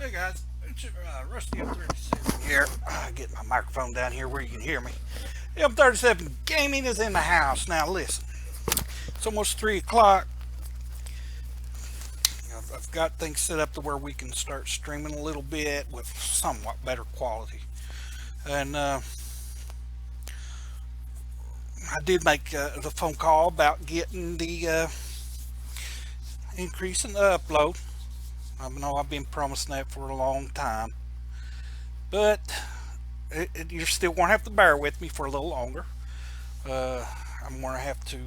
Hey guys, it's Rusty M37 here. Get my microphone down here where you can hear me. M37 Gaming is in the house. Now listen, it's almost 3 o'clock. I've got things set up to where we can start streaming a little bit with somewhat better quality. And I did make the phone call about getting the increase in the upload. I know I've been promising that for a long time. But you're still going to have to bear with me for a little longer. Uh, I'm going to have to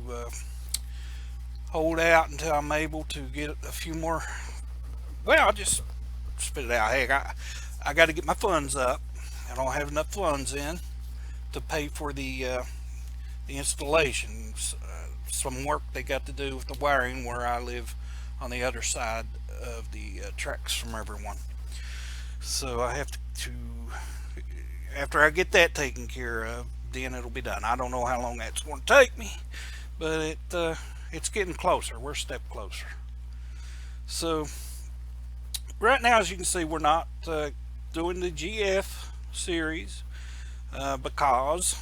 hold out until I'm able to get a few more. Well, I'll just spit it out. Hey, I got to get my funds up. I don't have enough funds in to pay for the installations. Some work they got to do with the wiring where I live on the other side of the tracks from everyone. So I have to after I get that taken care of, then it'll be done. I don't know how long that's going to take me, but it's getting closer. We're a step closer. So right now, as you can see, we're not doing the GF series because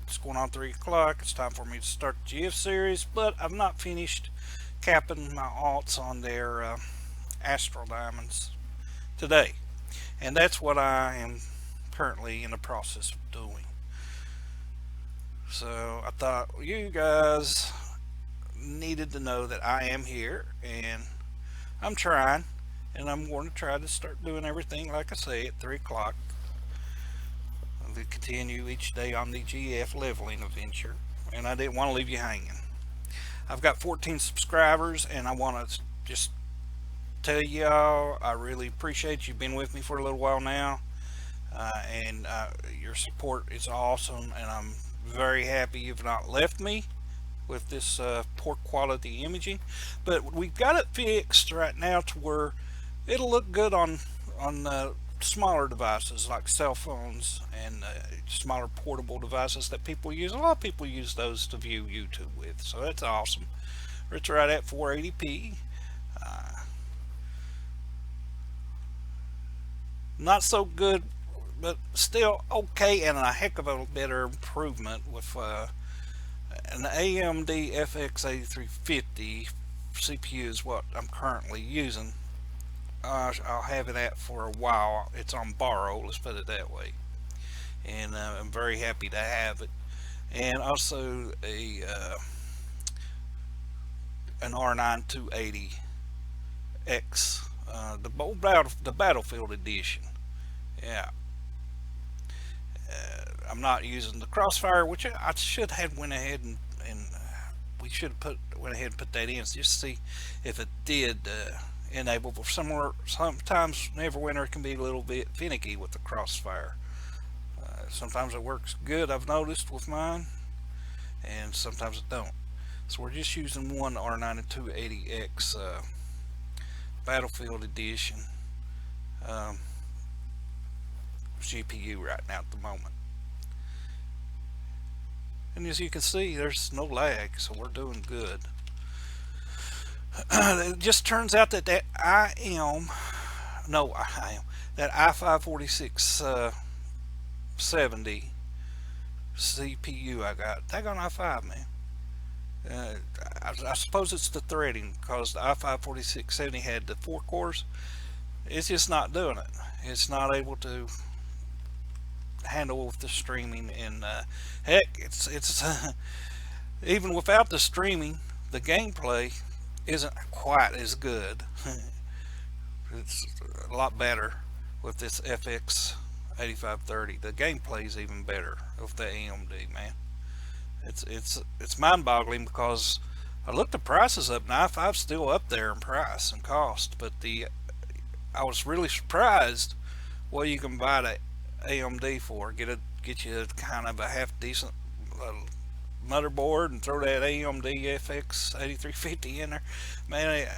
it's going on 3 o'clock. It's time for me to start the GF series, but I've not finished capping my alts on their Astral Diamonds today. And that's what I am currently in the process of doing. So I thought you guys needed to know that I am here and I'm trying, and I'm going to try to start doing everything like I say at 3 o'clock. We continue each day on the GF leveling adventure, and I didn't want to leave you hanging. I've got 14 subscribers, and I want to just tell y'all I really appreciate you being with me for a little while now, and your support is awesome, and I'm very happy you've not left me with this poor quality imaging, but we've got it fixed right now to where it'll look good on smaller devices like cell phones and smaller portable devices that people use. A lot of people use those to view YouTube with, so that's awesome. It's right at 480p. Uh, Not so good, but still okay, and a heck of a better improvement with an AMD FX 8350 CPU is what I'm currently using. I'll have it at for a while. It's on borrow, let's put it that way, and I'm very happy to have it. And also an R9 280X, the Battlefield edition. Yeah, I'm not using the Crossfire, which I should have went ahead and we should have went ahead and put that in just to see if it did enable. But sometimes Neverwinter can be a little bit finicky with the Crossfire. Sometimes it works good, I've noticed with mine, and sometimes it don't. So we're just using one R9280X Battlefield Edition um, GPU right now at the moment. And as you can see, there's no lag, so we're doing good. It just turns out that that that i5 4670 CPU I got. That on i5, man. I suppose it's the threading because the i5 4670 had the 4 cores. It's just not doing it. It's not able to handle with the streaming, and heck, it's even without the streaming, the gameplay isn't quite as good. It's a lot better with this FX 8530. The gameplay is even better with the AMD, man. It's mind-boggling because I looked the prices up. Now i5's still up there in price and cost, but I was really surprised what you can buy the AMD for. Get you kind of a half decent motherboard and throw that AMD FX 8350 in there. Man,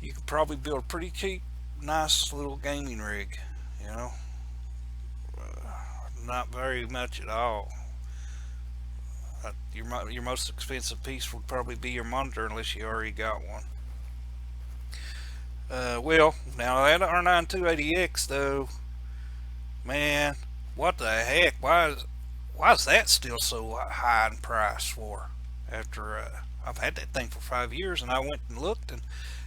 you could probably build a pretty cheap, nice little gaming rig. You know, not very much at all. Your most expensive piece would probably be your monitor unless you already got one. Well, now that R9 280X though, man, what the heck? Why is that still so high in price for? After I've had that thing for 5 years, and I went and looked, and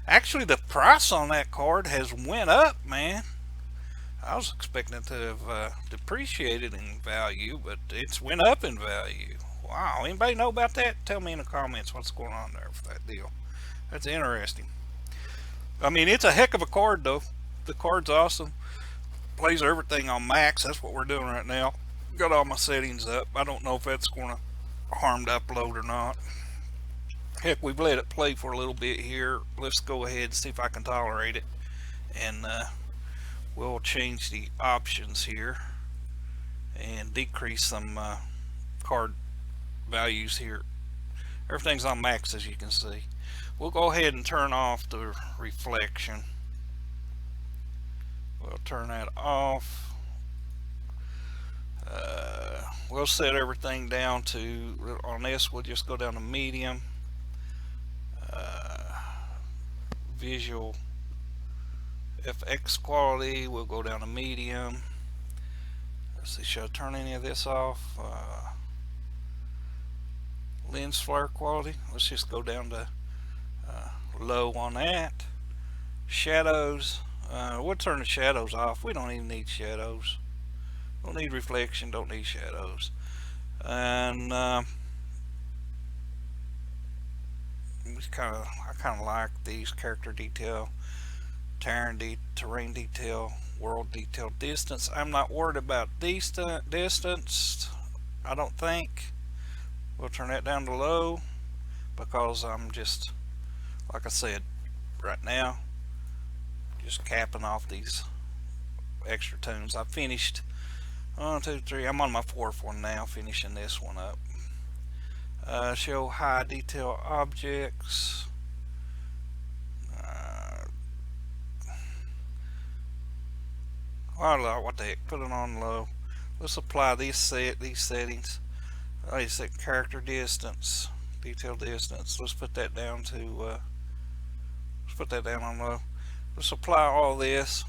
actually the price on that card has went up, man. I was expecting it to have depreciated in value, but it's went up in value. Wow, anybody know about that? Tell me in the comments what's going on there for that deal. That's interesting. I mean, it's a heck of a card though. The card's awesome. Plays everything on max. That's what we're doing right now. Got all my settings up. I don't know if that's going to harm the upload or not. Heck, we've let it play for a little bit here. Let's go ahead and see if I can tolerate it. And we'll change the options here and decrease some card values here. Everything's on max, as you can see. We'll go ahead and turn off the reflection. We'll turn that off. We'll set everything down to, on this we'll just go down to medium. Visual FX quality, we'll go down to medium. Let's see, should I turn any of this off? Lens flare quality, let's just go down to low on that. Shadows, we'll turn the shadows off. We don't even need shadows. Don't need reflection, don't need shadows. And I kind of like these: character detail, terrain detail, world detail, distance. I'm not worried about distance, I don't think. We'll turn that down to low because I'm just, like I said, right now just capping off these extra tunes. I finished 1, 2, 3. I'm on my fourth one now, finishing this one up. Show high detail objects. What the heck? Put it on low. Let's apply these settings. I set character distance, detail distance. Let's put that down to. Let's put that down on low. Let's apply all this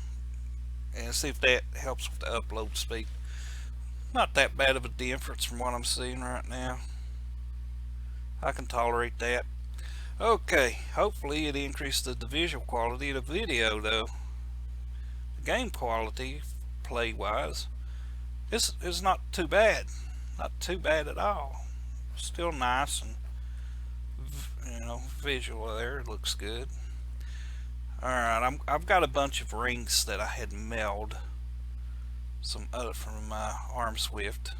and see if that helps with the upload speed. Not that bad of a difference from what I'm seeing right now. I can tolerate that. Okay, hopefully it increased the visual quality of the video though. The game quality, play wise, this is not too bad. Not too bad at all. Still nice and, you know, visual there. It looks good. Alright, I've got a bunch of rings that I had mailed some from Arm Swift.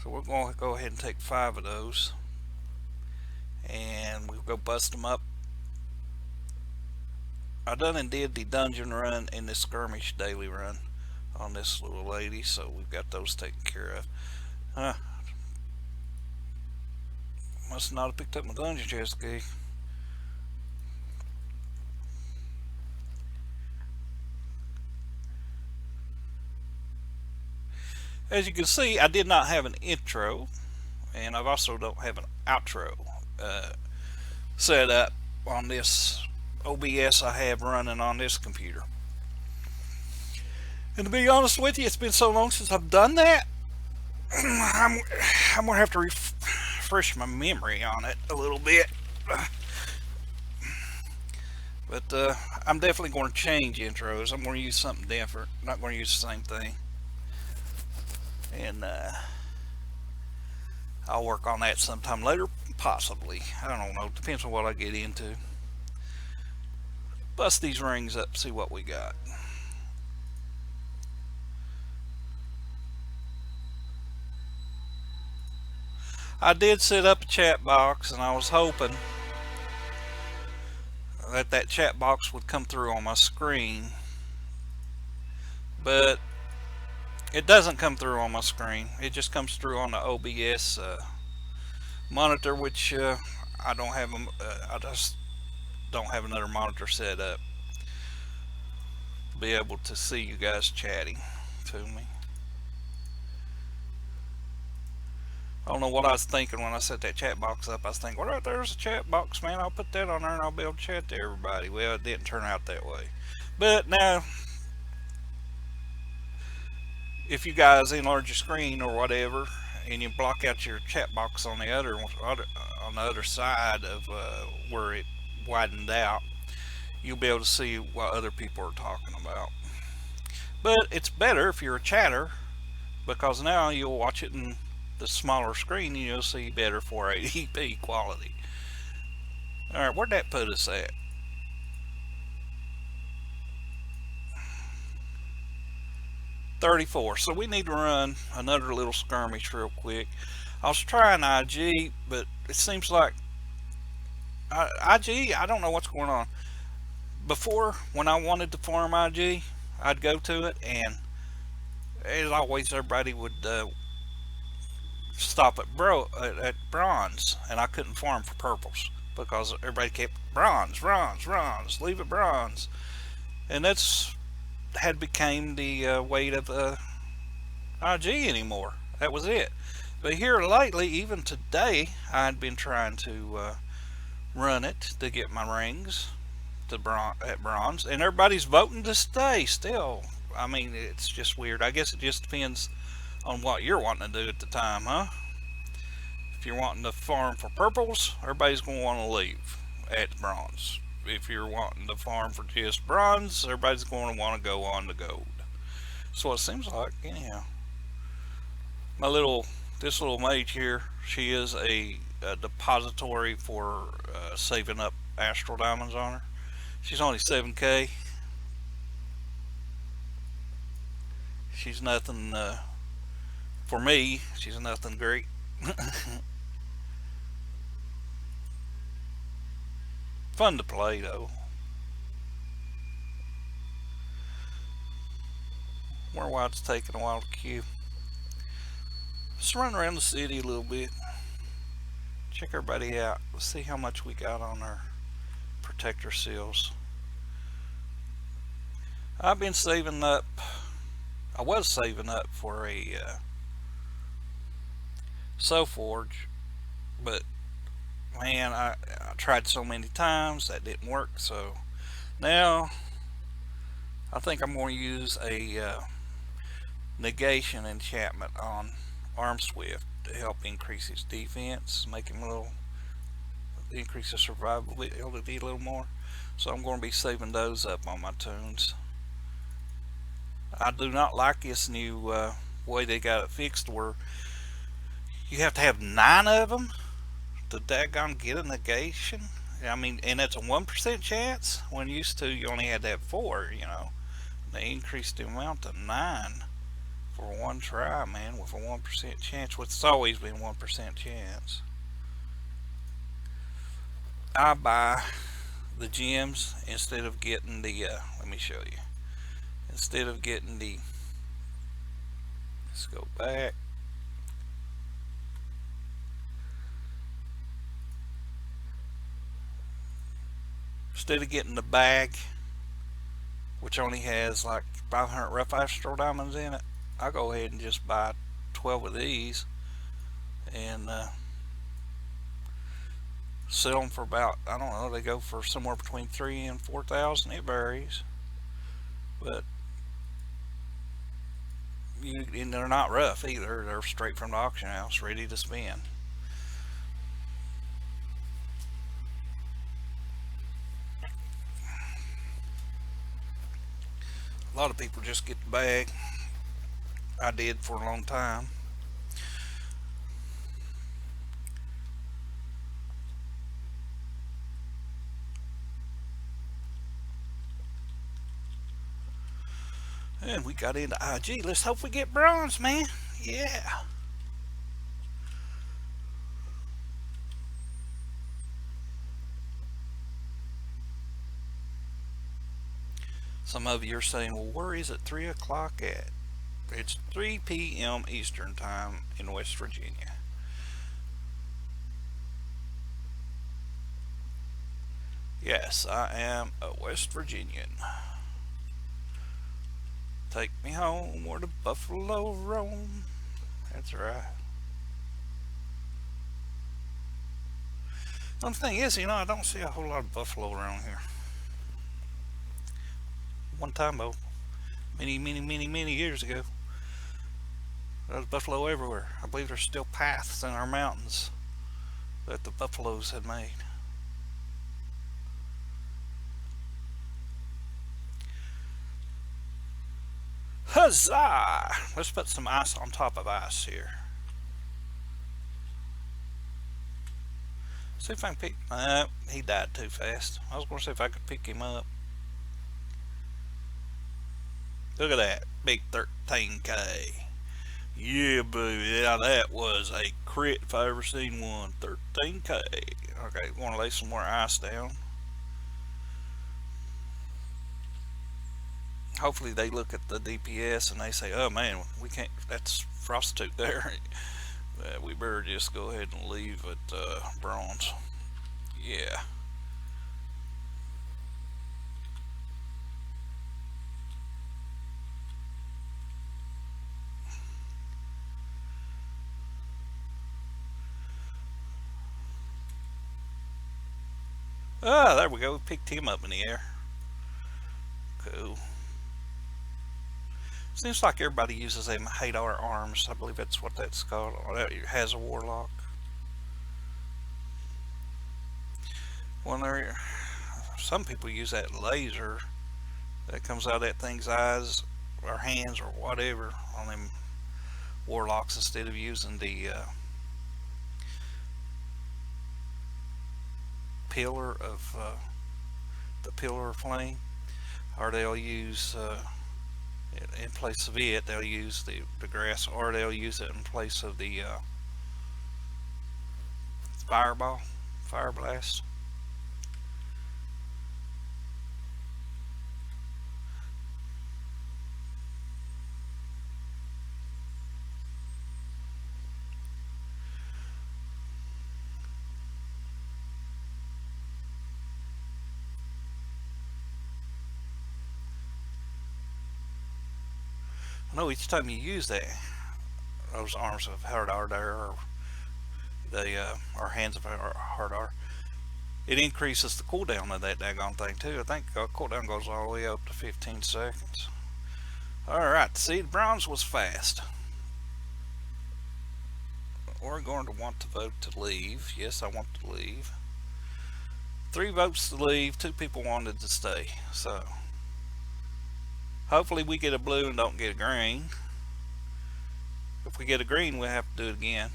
So we're going to go ahead and take 5 of those and we'll go bust them up. I done and did the dungeon run and the skirmish daily run on this little lady, so we've got those taken care of. Must not have picked up my dungeon chest key. As you can see, I did not have an intro, and I also don't have an outro set up on this OBS I have running on this computer. And to be honest with you, it's been so long since I've done that, I'm gonna have to refresh my memory on it a little bit. But I'm definitely going to change intros. I'm going to use something different. I'm not going to use the same thing. And I'll work on that sometime later, possibly. I don't know. Depends on what I get into. Bust these rings up, see what we got. I did set up a chat box, and I was hoping that chat box would come through on my screen, but it doesn't come through on my screen. It just comes through on the OBS monitor, which I don't have. I just don't have another monitor set up to be able to see you guys chatting to me. I don't know what I was thinking when I set that chat box up. I was thinking, well, right there's a chat box, man. I'll put that on there and I'll be able to chat to everybody. Well, it didn't turn out that way. But now, if you guys enlarge your screen or whatever, and you block out your chat box on the other side of where it widened out, you'll be able to see what other people are talking about. But it's better if you're a chatter because now you'll watch it in the smaller screen and you'll see better 480p quality. Alright, where'd that put us at? 34. So we need to run another little skirmish real quick. I was trying IG, but it seems like IG, I don't know what's going on. Before, when I wanted to farm IG, I'd go to it, and as always, everybody would stop at bronze, and I couldn't farm for purples because everybody kept bronze, bronze, bronze, leave it bronze, and that's had became the weight of IG anymore. That was it. But here lately, even today, I'd been trying to run it to get my rings to at bronze, and everybody's voting to stay still. I mean, it's just weird. I guess it just depends on what you're wanting to do at the time, huh? If you're wanting to farm for purples, everybody's going to want to leave at bronze. If you're wanting to farm for just bronze, everybody's going to want to go on to gold. So it seems like, anyhow. This little mage here, she is a depository for saving up astral diamonds on her. She's only 7k. She's nothing, for me, she's nothing great. Fun to play though. Wonder why it's taking a while to queue. Let's run around the city a little bit. Check everybody out. Let's see how much we got on our protector seals. I've been saving up. I was saving up for a Soul Forge, but man, I tried so many times that didn't work. So now I think I'm going to use a negation enchantment on Arm Swift to help increase his defense, make him a little, increase his survivability a little more. So I'm going to be saving those up on my tunes. I do not like this new way they got it fixed where you have to have 9 of them to daggone get a negation. I mean, and it's a 1% chance when used to you only had to have 4, you know. They increased the amount to 9 for one try, man, with a 1% chance, which it's always been 1% chance. I buy the gems instead of getting the, let me show you. Instead of getting the, let's go back. Instead of getting the bag, which only has like 500 rough astral diamonds in it, I'll go ahead and just buy 12 of these and sell them for about, I don't know, they go for somewhere between 3,000 and 4,000. It varies, but and they're not rough either. They're straight from the auction house, ready to spin. A lot of people just get the bag. I did for a long time. And we got into IG. Let's hope we get bronze, man. Yeah. Some of you are saying, well, where is it 3 o'clock at? It's 3 p.m. Eastern Time in West Virginia. Yes, I am a West Virginian. Take me home where the buffalo roam. That's right. The thing is, I don't see a whole lot of buffalo around here. One time, though, many years ago, there was buffalo everywhere. I believe there's still paths in our mountains that the buffaloes had made. Huzzah! Let's put some ice on top of ice here. See if I can pick. He died too fast. I was going to see if I could pick him up. Look at that. Big 13K. Yeah, baby. Yeah, that was a crit if I ever seen one. 13K. Okay, want to lay some more ice down. Hopefully they look at the DPS and they say, oh man, we can't, that's prostitute there. We better just go ahead and leave it bronze. Yeah. Ah, there we go. We picked him up in the air. Cool. Seems like everybody uses them Hadar arms. I believe that's what that's called. It has a warlock. Well, there, some people use that laser that comes out of that thing's eyes or hands or whatever on them warlocks instead of using the pillar of flame, or they'll use in place of it they'll use the grass, or they'll use it in place of the fire blast. I know each time you use those arms of Hardar there, or the or hands of Hardar, it increases the cooldown of that daggone thing too. I think cooldown goes all the way up to 15 seconds. Alright, see, the bronze was fast. We're going to want to vote to leave. Yes, I want to leave. 3 votes to leave, 2 people wanted to stay. So hopefully we get a blue and don't get a green. If we get a green, we'll have to do it again.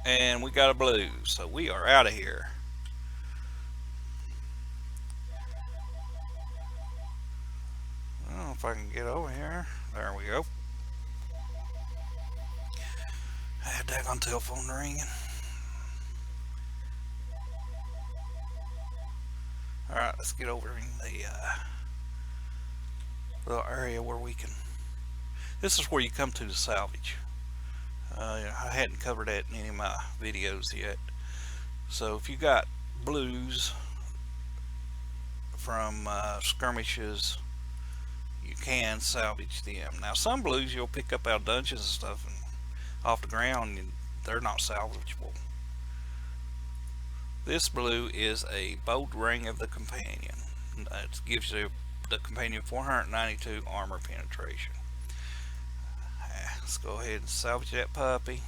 And we got a blue, so we are out of here. I don't know if I can get over here. There we go. I had that on telephone ringing. Alright, let's get over in the little area where we can. This is where you come to salvage. I hadn't covered that in any of my videos yet. So if you got blues from skirmishes, you can salvage them. Now some blues you'll pick up out of dungeons and stuff and off the ground, and they're not salvageable. This blue is a bold ring of the companion. It gives you the companion 492 armor penetration. Let's go ahead and salvage that puppy.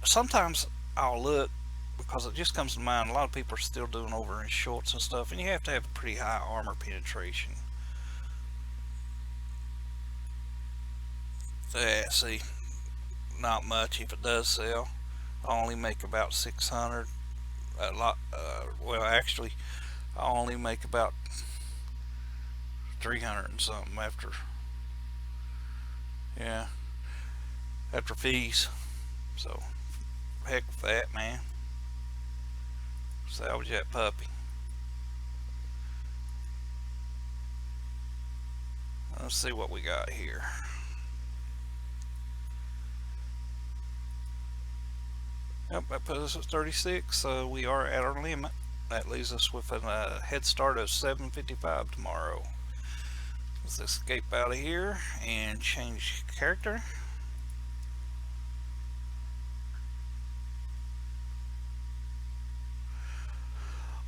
Sometimes I'll look, because it just comes to mind, a lot of people are still doing over in shorts and stuff, and you have to have a pretty high armor penetration. Yeah, see, not much if it does sell. I only make about 600. Well, actually, I only make about 300 and something after, yeah, after fees. So, heck with that, man. Salvage that puppy. Let's see what we got here. Yep, that puts us at 36, so we are at our limit. That leaves us with a head start of 7:55 tomorrow. Let's escape out of here and change character.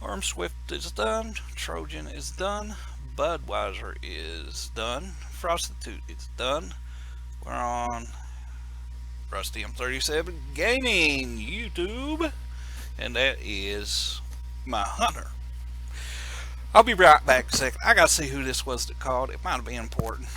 Arm Swift is done. Trojan is done. Budweiser is done. Prostitute is done. We're on Rusty M37 Gaming YouTube, and that is my hunter. I'll be right back a second. I gotta see who this was that called. It might have been important.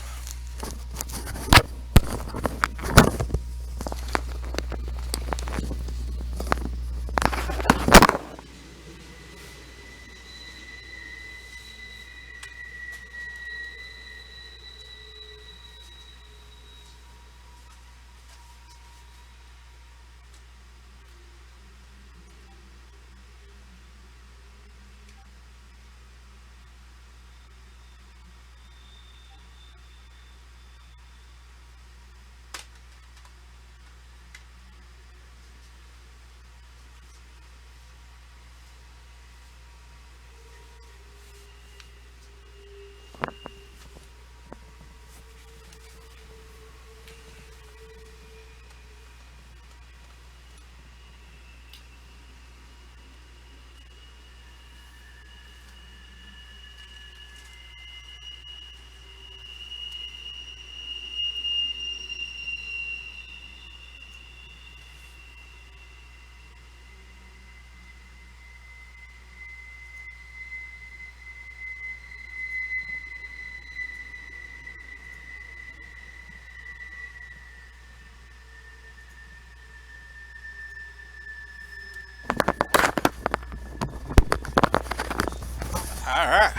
Alright,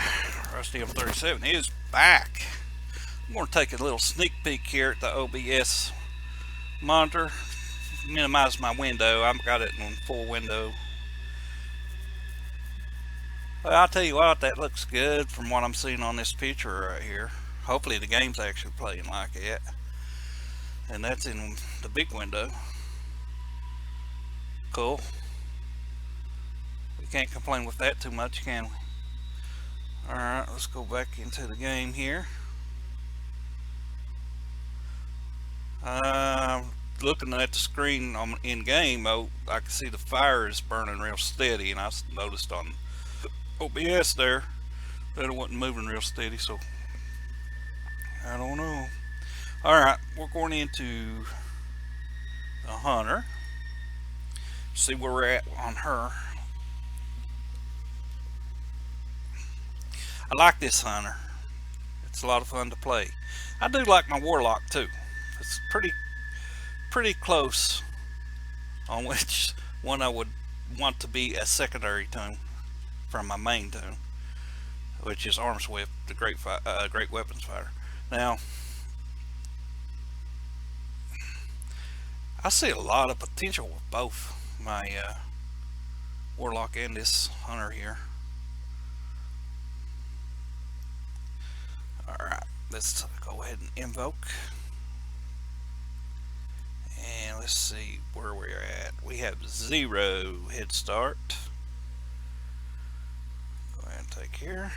Rusty M37 is back. I'm going to take a little sneak peek here at the OBS monitor. Minimize my window. I've got it in full window. Well, I'll tell you what, that looks good from what I'm seeing on this picture right here. Hopefully the game's actually playing like it. And that's in the big window. Cool. We can't complain with that too much, can we? Alright, let's go back into the game here. Looking at the screen in game, I can see the fire is burning real steady, and I noticed on OBS there that it wasn't moving real steady, so I don't know. Alright, we're going into the hunter. See where we're at on her. I like this hunter. It's a lot of fun to play. I do like my warlock too. It's pretty close on which one I would want to be a secondary tune from my main tune, which is Arm Swift, the great weapons fighter. Now, I see a lot of potential with both my warlock and this hunter here. Alright, let's go ahead and invoke. And let's see where we're at. We have 0 head start. Go ahead and take here.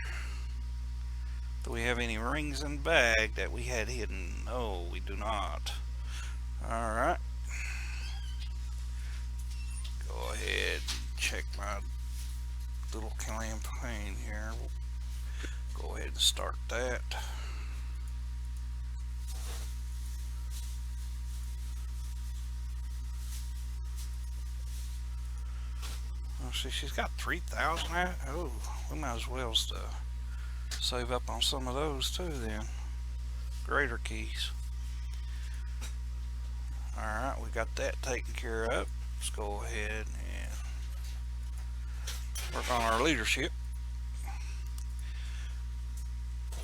Do we have any rings in bag that we had hidden? No, we do not. Alright. Go ahead and check my little campaign here. We'll go ahead and start that. Oh, see, she's got 3,000. Oh, we might as well save up on some of those too then. Greater keys. Alright, we got that taken care of. Let's go ahead and work on our leadership.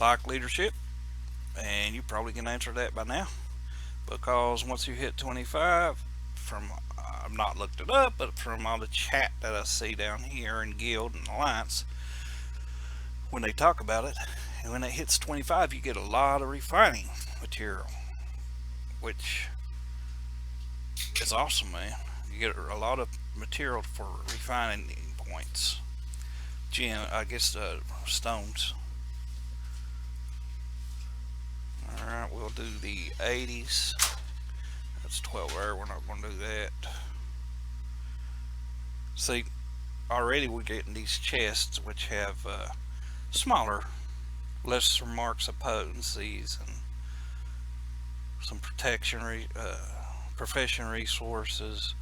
Like leadership, and you probably can answer that by now, because once you hit 25, from I've not looked it up, but from all the chat that I see down here in Guild and Alliance, when they talk about it, and when it hits 25, you get a lot of refining material, which is awesome, man. You get a lot of material for refining points. I guess stones. Alright, we'll do the 80s. That's 12 there, we're not going to do that. See, already we're getting these chests which have smaller, lesser marks of potencies and some profession resources,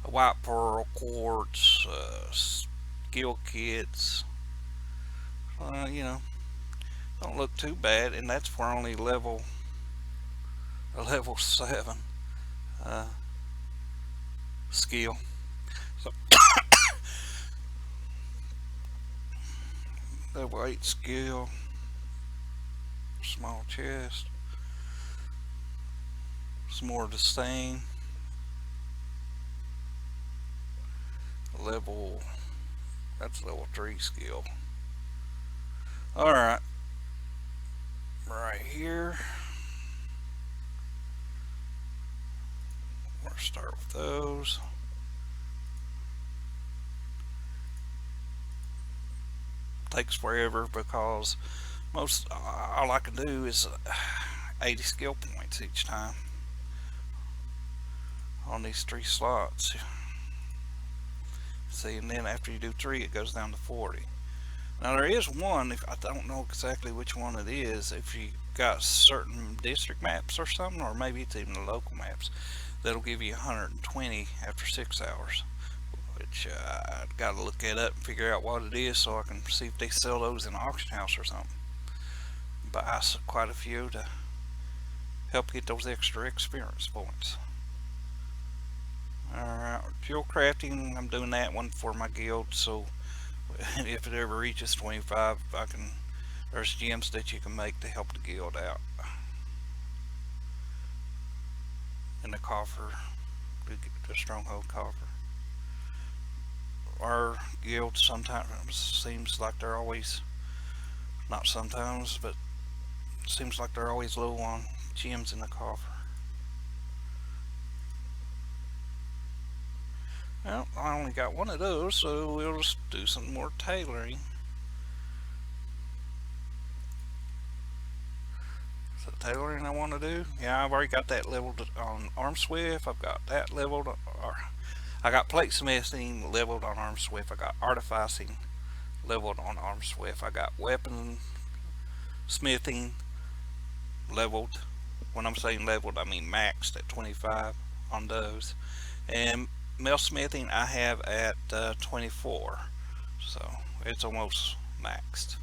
a white pearl, quartz, skill kits. You know, don't look too bad, and that's for only a level 7 skill. So level 8 skill, small chest, some more disdain. That's level 3 skill. Alright, right here, we'll start with those. Takes forever because all I can do is 80 skill points each time on these 3 slots. See, and then after you do 3 it goes down to 40. Now there is one, if I don't know exactly which one it is, if you got certain district maps or something, or maybe it's even the local maps, that'll give you 120 after 6 hours, which I've got to look that up and figure out what it is so I can see if they sell those in an auction house or something. Buy quite a few to help get those extra experience points. Alright, fuel crafting, I'm doing that one for my guild, so if it ever reaches 25, there's gems that you can make to help the guild out. And the coffer, the stronghold coffer. Our guild sometimes seems like they're always, not sometimes, but seems like they're always low on gems in the coffer. Well, I only got one of those, so we'll just do some more tailoring. So tailoring I want to do, yeah, I've already got that leveled on Arm Swift. I've got that leveled, or I got plate smithing leveled on Arm Swift. I got artificing leveled on Arm Swift. I got weapon smithing leveled. When I'm saying leveled, I mean maxed at 25 on those. And metal smithing I have at 24, so it's almost maxed.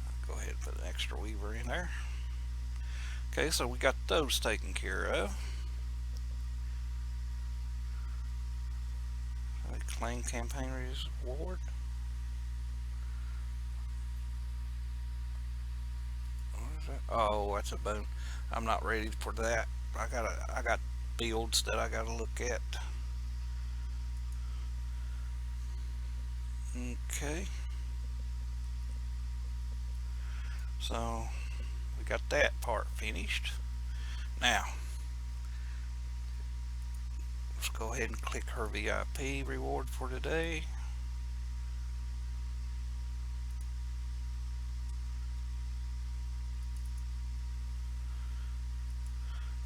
I'll go ahead and put an extra weaver in there. Okay, so we got those taken care of. Claim campaign reward. Oh, that's a boon. I'm not ready for that. I got builds that I gotta look at. Okay. So we got that part finished. Now let's go ahead and click her VIP reward for today.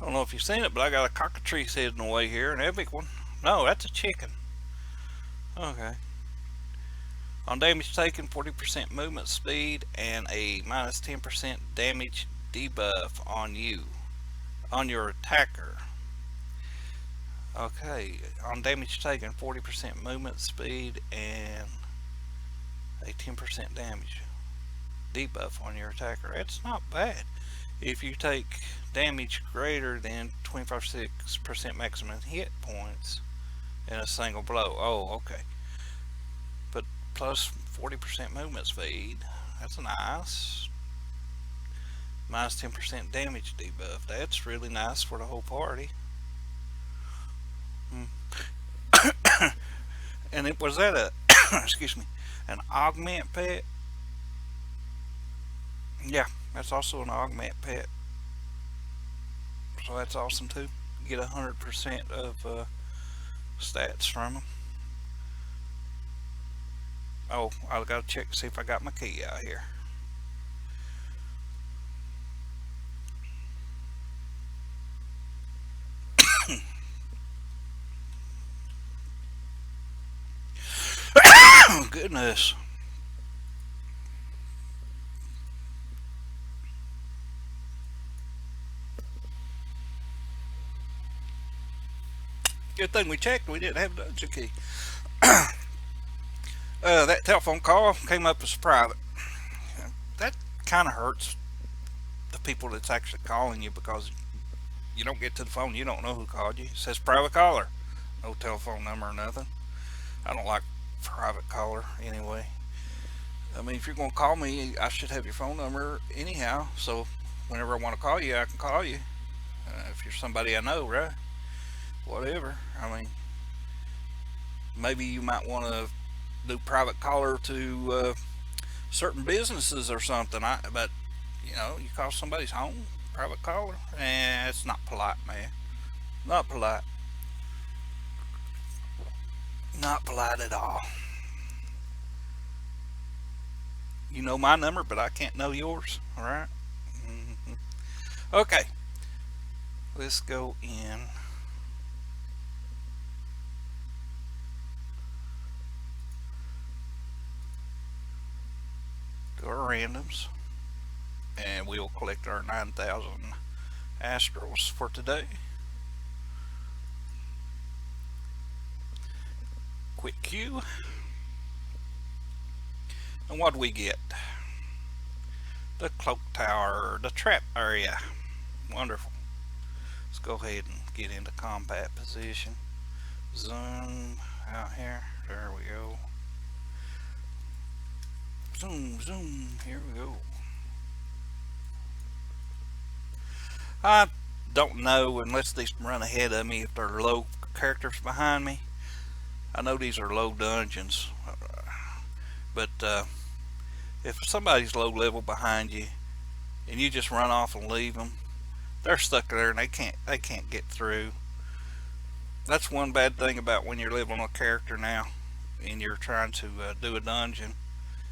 I don't know if you've seen it, but I got a cockatrice heading away here, an epic one. No, that's a chicken. Okay. On damage taken, 40% movement speed and a minus 10% damage debuff on your attacker. Okay, on damage taken, 40% movement speed and a 10% damage debuff on your attacker. That's not bad. If you take damage greater than 25% maximum hit points in a single blow. Oh, okay. But plus 40% movement speed. That's nice. Minus 10% damage debuff. That's really nice for the whole party. And it was that a excuse me, an augment pet? Yeah, that's also an augment pet. So that's awesome too. You get 100% of stats from them. Oh, I gotta check to see if I got my key out here. Oh, goodness. Good thing we checked. We didn't have a dungeon key. That telephone call came up as private. That kind of hurts the people that's actually calling you because you don't get to the phone. You don't know who called you. It says private caller. No telephone number or nothing. I don't like private caller anyway. I mean, if you're going to call me, I should have your phone number anyhow. So whenever I want to call you, I can call you. If you're somebody I know, right? Whatever. I mean, maybe you might want to do private caller to certain businesses or something. But you call somebody's home private caller, and it's not polite, man. Not polite. Not polite at all. You know my number, but I can't know yours. All right. Mm-hmm. Okay. Let's go in. To our randoms, and we'll collect our 9,000 Astros for today. Quick queue. And what do we get? The cloak tower, the trap area. Wonderful. Let's go ahead and get into combat position. Zoom out here. There we go. Zoom, zoom. Here we go. I don't know unless they run ahead of me if they're low characters behind me. I know these are low dungeons, but if somebody's low level behind you and you just run off and leave them, they're stuck there and they can't get through. That's one bad thing about when you're leveling a character now and you're trying to do a dungeon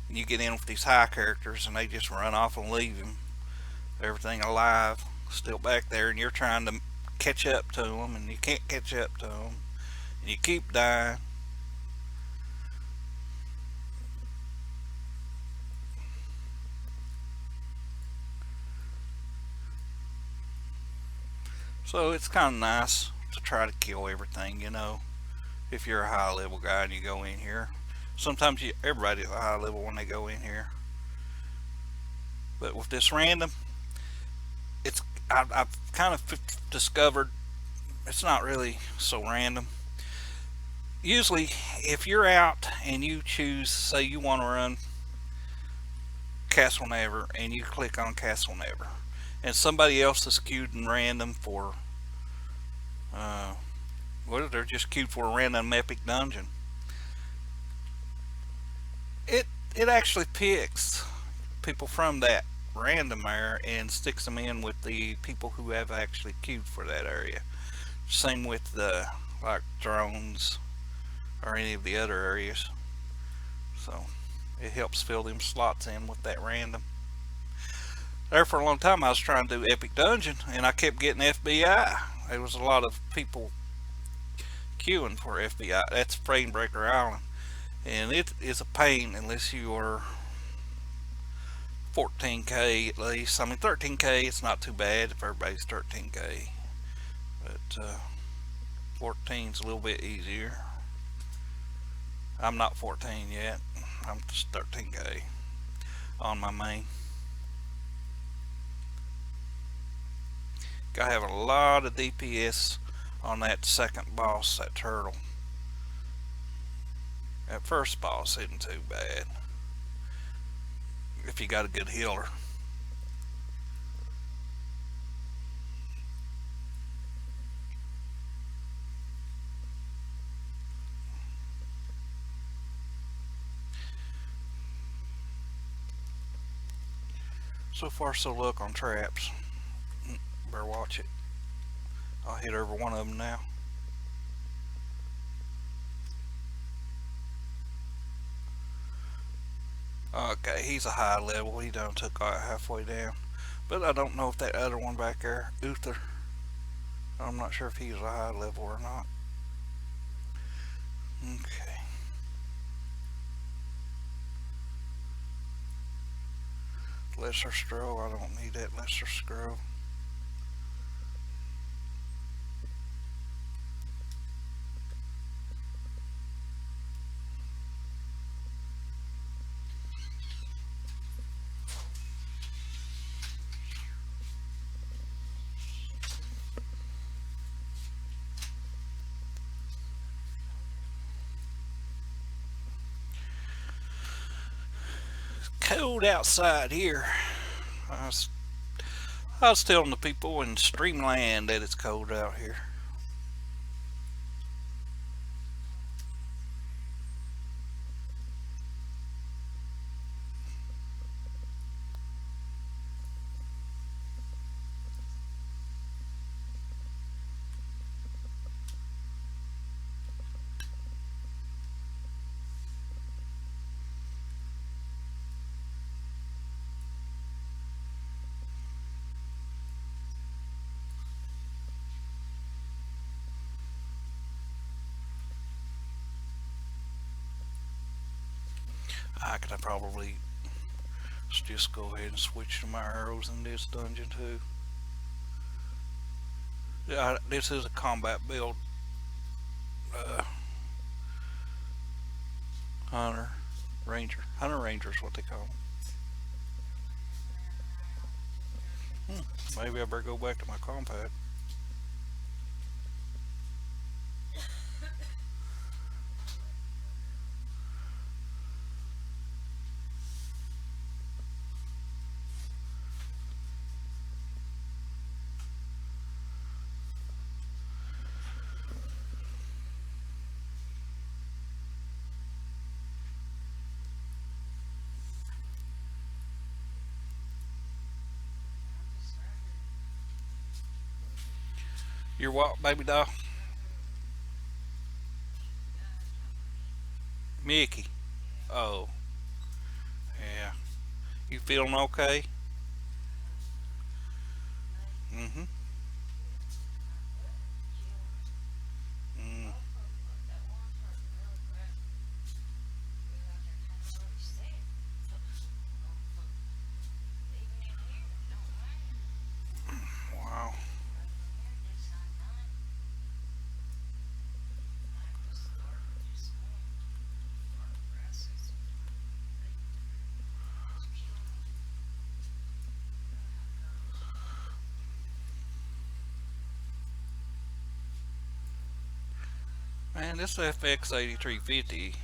and you get in with these high characters and they just run off and leave them. Everything alive still back there, and you're trying to catch up to them and you can't catch up to them and you keep dying. So it's kind of nice to try to kill everything. If you're a high level guy and you go in here. Sometimes everybody's a high level when they go in here. But with this random, I've kind of discovered it's not really so random. Usually, if you're out and you choose, say you want to run Castle Never, and you click on Castle Never, and somebody else is queued in random for, well, they're just queued for a random epic dungeon. It actually picks people from that random area and sticks them in with the people who have actually queued for that area. Same with the like drones or any of the other areas. So it helps fill them slots in with that random. There for a long time I was trying to do Epic Dungeon and I kept getting FBI. There was a lot of people queuing for FBI. That's Framebreaker Island. And it is a pain unless you are 14k at least. I mean 13k it's not too bad if everybody's 13k. But 14's a little bit easier. I'm not 14 yet. I'm just 13k on my main. Gotta have a lot of DPS on that second boss, that turtle. That first boss isn't too bad if you got a good healer. So far so luck on traps. Better watch it. I'll hit over one of them now. Okay, he's a high level. He done took halfway down. But I don't know if that other one back there, Uther, I'm not sure if he's a high level or not. Okay. Lesser scroll. I don't need that lesser scroll. Cold outside here. I was, I was telling the people in Streamland that it's cold out here. I could probably just go ahead and switch to my arrows in this dungeon too. This is a combat build. Uh, Hunter, Ranger. Hunter Ranger is what they call them. Maybe I better go back to my compact. You're what, baby doll? Mickey. Oh, yeah. You feeling okay? Mm-hmm. Mm. Wow. Man, this FX8350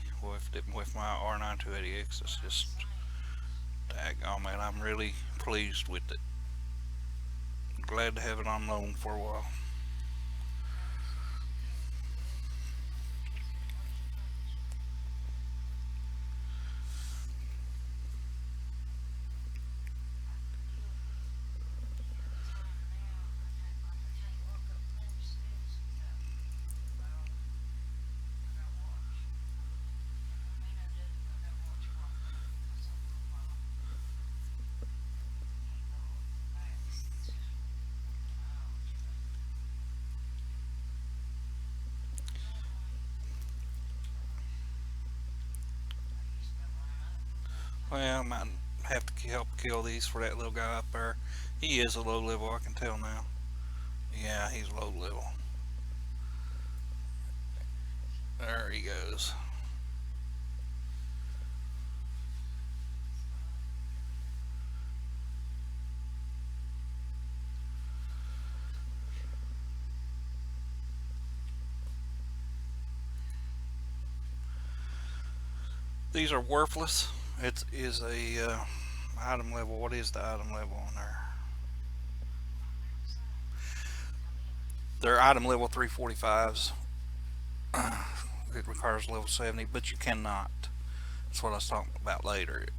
with my R9280X is just daggone, man. I'm really pleased with it. Glad to have it on loan for a while. Well, I might have to help kill these for that little guy up there. He is a low level, I can tell now. Yeah, he's low level. There he goes. These are worthless. It is a item level. What is the item level on there? They're item level 345s. It requires level 70, but you cannot. That's what I was talking about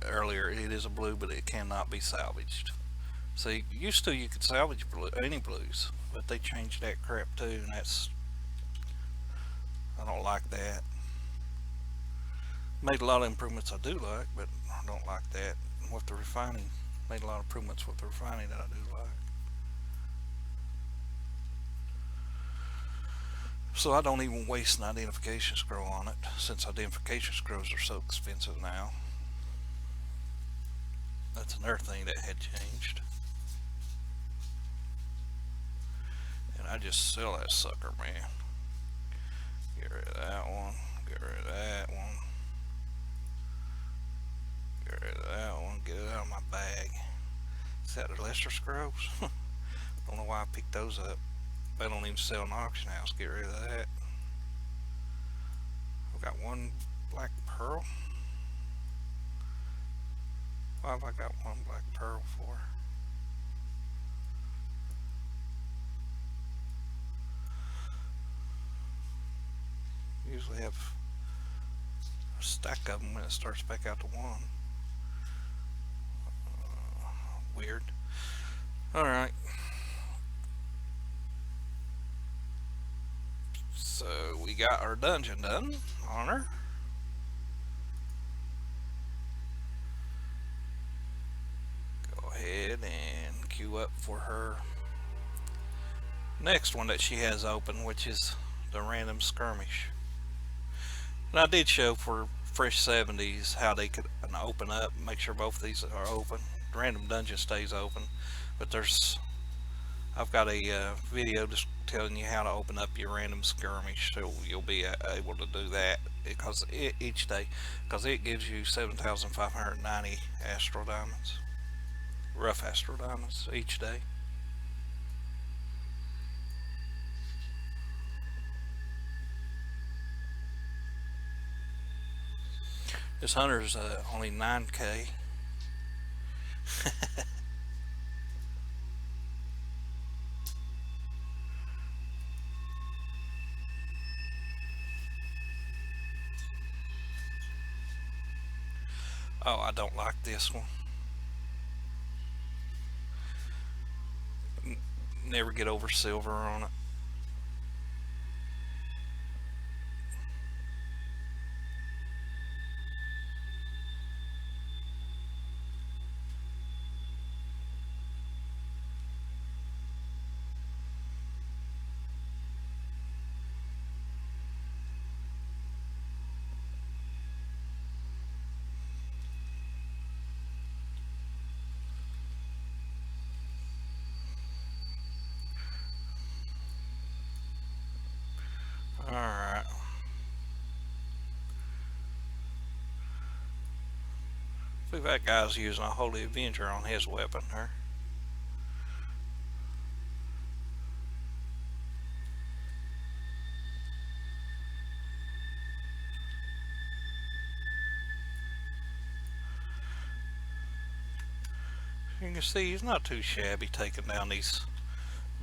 earlier. It is a blue, but it cannot be salvaged. See, used to you could salvage any blues, but they changed that crap too, and I don't like that. Made a lot of improvements I do like, but I don't like that with the refining. Made a lot of improvements with the refining that I do like. So I don't even waste an identification scroll on it, since identification scrolls are so expensive now. That's another thing that had changed. And I just sell that sucker, man. Get rid of that one. Get rid of that one. Get rid of that one. Get it out of my bag. Is that the Lester scrolls? Don't know why I picked those up. They don't even sell in the auction house. Get rid of that. I've got one black pearl. Why have I got one black pearl for? Usually have a stack of them when it starts back out to one. Weird. Alright. So we got our dungeon done on her. Go ahead and queue up for her next one that she has open, which is the random skirmish. And I did show for Fresh 70s how they could open up, make sure both of these are open. The random dungeon stays open, but I've got a video just telling you how to open up your random skirmish, so you'll be able to do that each day, because it gives you 7,590 astral diamonds, rough astral diamonds each day. This hunter's only 9k. Oh, I don't like this one. Never get over silver on it. Alright. I think that guy's using a Holy Avenger on his weapon there. You can see he's not too shabby taking down these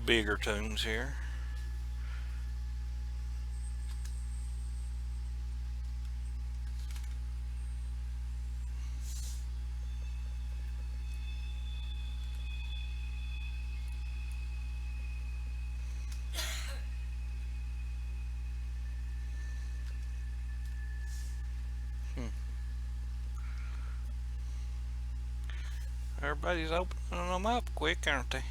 bigger tombs here. Everybody's opening them up quick, aren't they?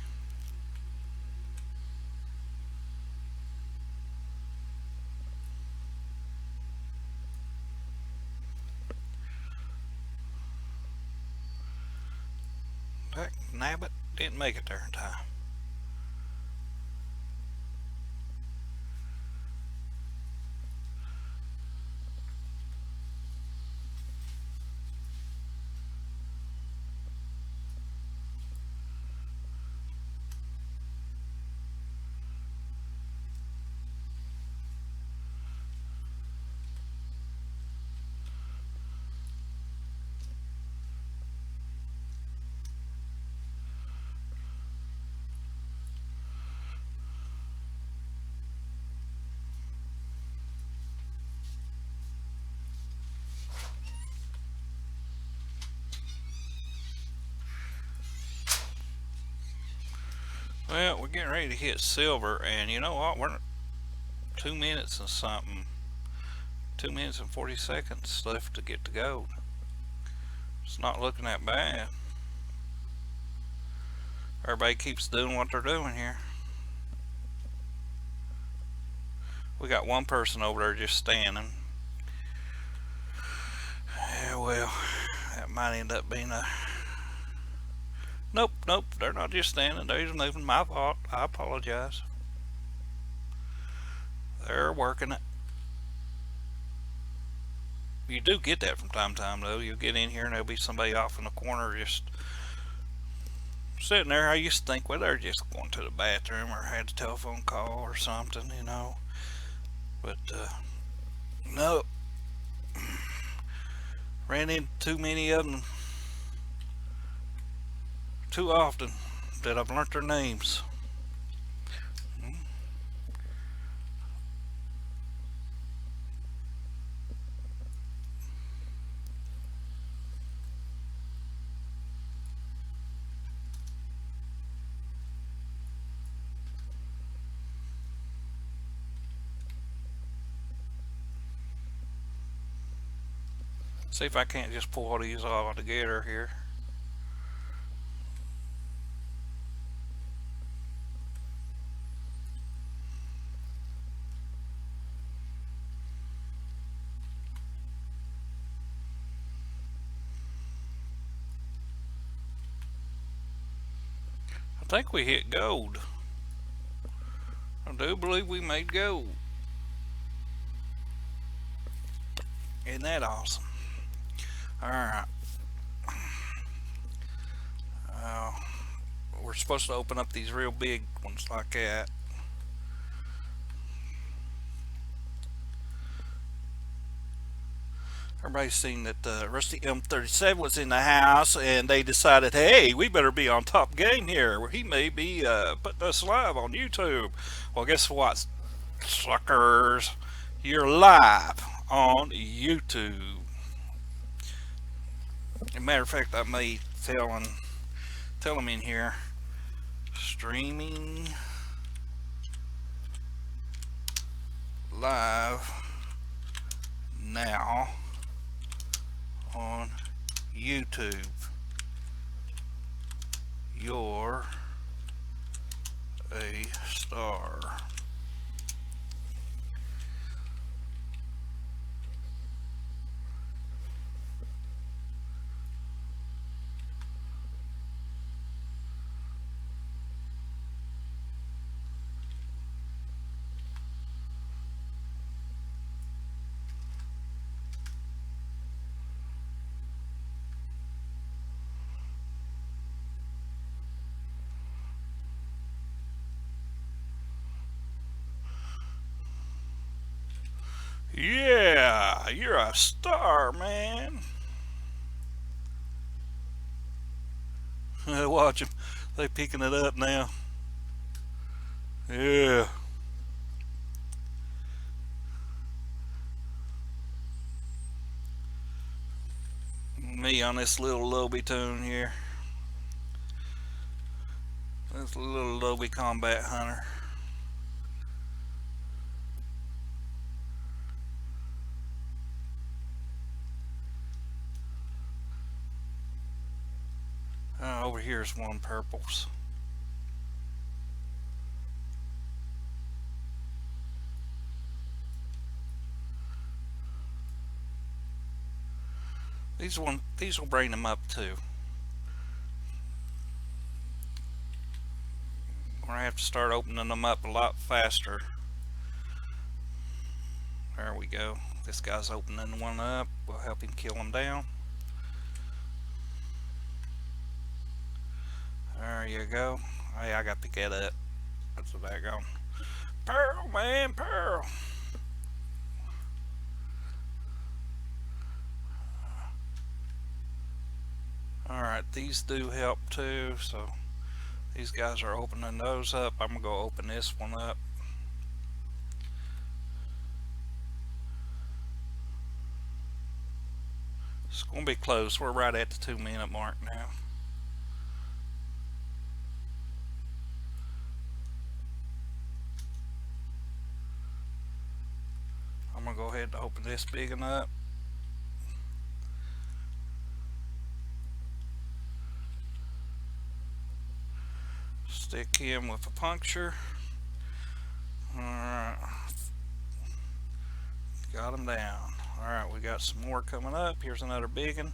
Heck, Nabbit didn't make it there in time. Well, we're getting ready to hit silver, and you know what? We're 2 minutes and something 2 minutes and 40 seconds left to get to gold. It's not looking that bad. Everybody keeps doing what they're doing here. We got one person over there just standing. Yeah, well, that might end up being a... Nope, nope, they're not just standing, they're just moving. My fault, I apologize. They're working it. You do get that from time to time, though. You'll get in here and there'll be somebody off in the corner just sitting there. I used to think, well, they're just going to the bathroom or had a telephone call or something, you know. But, no. Ran into too many of them too often that I've learnt their names. See if I can't just pull these all together here. I think we hit gold. I do believe we made gold. Isn't that awesome? Alright. Uh, we're supposed to open up these real big ones like that. Everybody's seen that Rusty M37 was in the house, and they decided, hey, we better be on top game here. He may be putting us live on YouTube. Well, guess what, suckers? You're live on YouTube. As a matter of fact, I may tell them in here, streaming live now on YouTube. You're a star. Yeah, you're a star, man. Watch them. They picking it up now. Yeah. Me on this little Lobby tune here. This little Lobby Combat Hunter. Over here is one purples. These will bring them up too. We're gonna have to start opening them up a lot faster. There we go. This guy's opening one up. We'll help him kill him down. There you go. Hey, I got to pick that up. That's the bag on. Pearl, man, pearl. Alright, these do help too, so these guys are opening those up. I'm going to go open this one up. It's going to be close. We're right at the 2-minute mark now. I'm going I'll go ahead and open this big one up. Stick him with a puncture. Alright. Got him down. Alright, we got some more coming up. Here's another big one.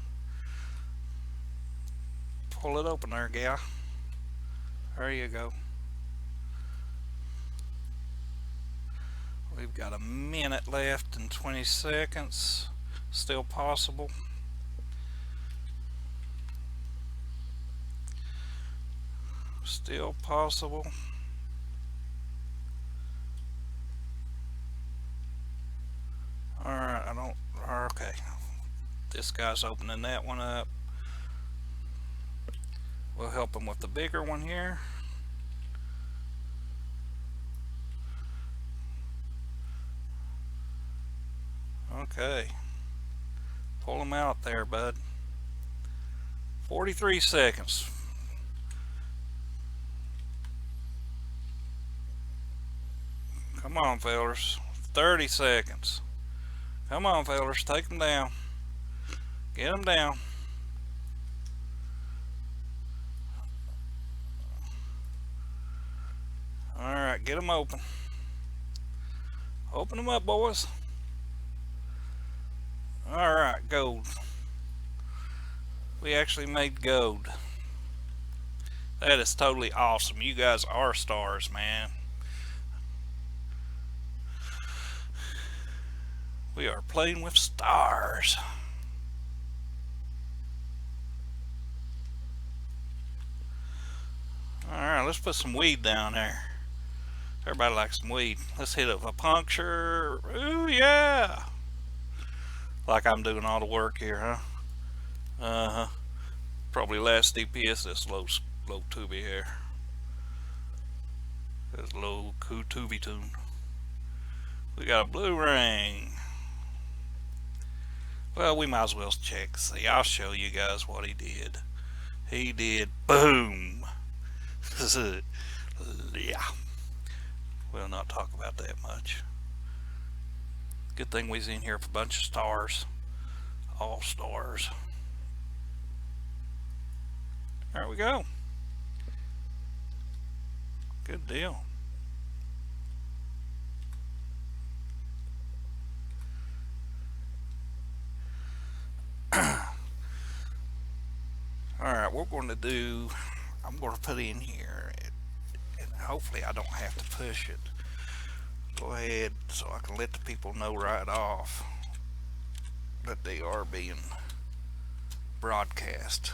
Pull it open there, gal. There you go. We've got a minute left and 20 seconds. Still possible. Still possible. Alright, I don't. Okay. This guy's opening that one up. We'll help him with the bigger one here. Okay. Pull him out there, bud. 43 seconds. Come on, fellers. 30 seconds. Come on, fellers. Take them down. Get them down. Alright, get them open. Open them up, boys. Alright, gold. We actually made gold. That is totally awesome. You guys are stars, man. We are playing with stars. Alright, let's put some weed down there. Everybody likes some weed. Let's hit it with a puncture. Ooh, yeah. Like I'm doing all the work here, huh? Uh-huh. Probably last DPS this low tubby here. This low tubby tune. We got a blue ring. Well, we might as well check. See, I'll show you guys what he did. He did boom. Yeah. We'll not talk about that much. Good thing we's in here for a bunch of stars. All stars. There we go. Good deal. Alright, we're going to do, I'm going to put in here, and hopefully I don't have to push it. Go ahead so I can let the people know right off that they are being broadcast.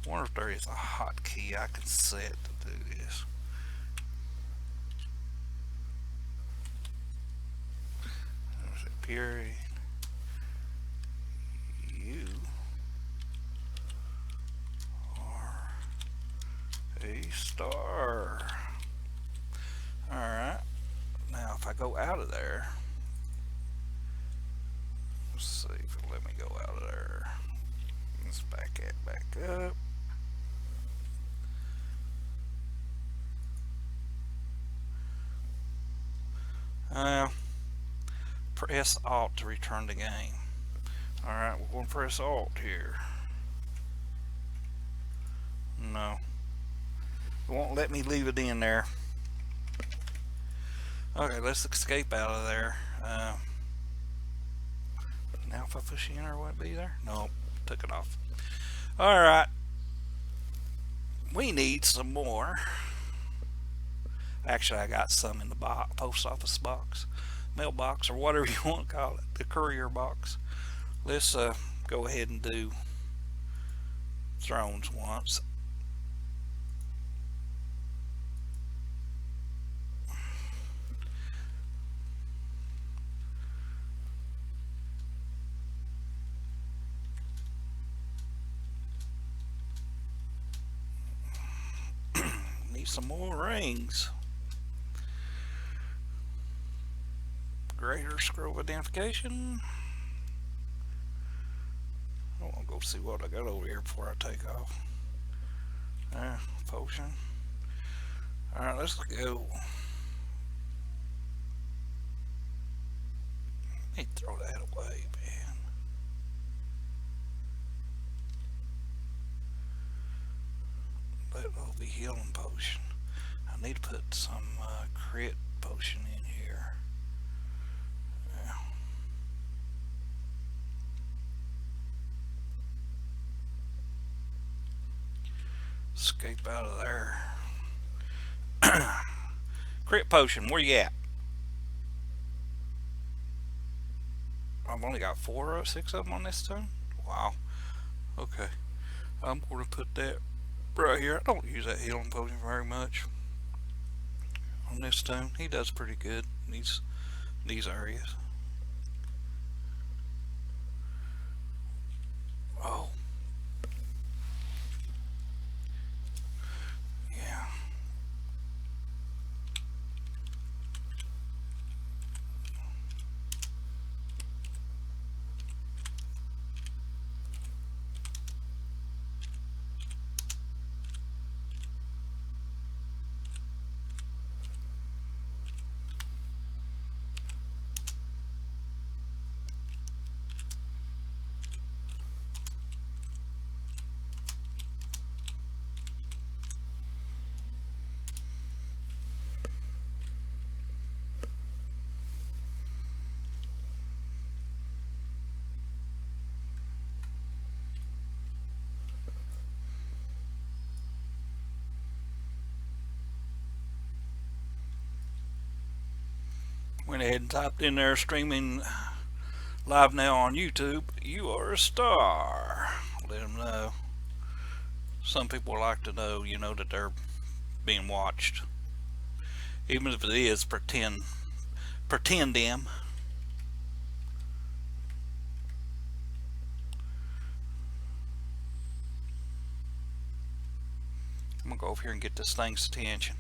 I wonder if there is a hotkey I can set to do this. There's a period. You are a star. Alright. Now if I go out of there, let's see if it'll let me go out of there. Let's back up. Press Alt to return the game. Alright, we're going to press Alt here. No. It won't let me leave it in there. Okay, let's escape out of there. Now if I push enter, will it be there? No, took it off. Alright. We need some more. Actually, I got some in the post office box, mailbox, or whatever you want to call it, the courier box. Let's go ahead and do Thrones once. Need some more rings. Greater scroll of identification. go see what I got over here before I take off. Potion. Alright, let's go. Let me throw that away, man. That will be healing potion. I need to put some crit potion in here. Yeah. Escape out of there. Crit potion, where you at? I've only got 4 or 6 of them on this turn. Wow. Okay. I'm going to put that right here. I don't use that healing potion very much on this stone. He does pretty good in these areas. Oh. Yeah. Went ahead and typed in there, streaming live now on YouTube. You are a star. Let them know. Some people like to know, that they're being watched, even if it is pretend them. I'm gonna go over here and get this thing's attention.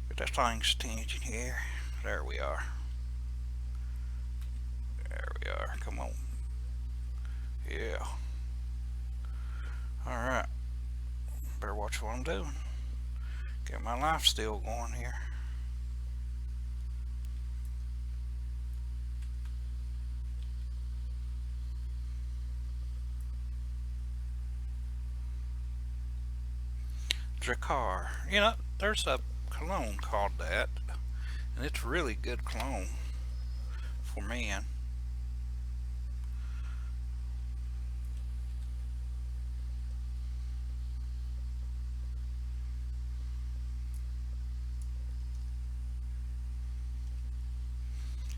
Get that thing's attention here. There we are. There we are. Come on. Yeah. Alright. Better watch what I'm doing. Get my life still going here. Dracar. There's a cologne called that, and it's really good cologne for men.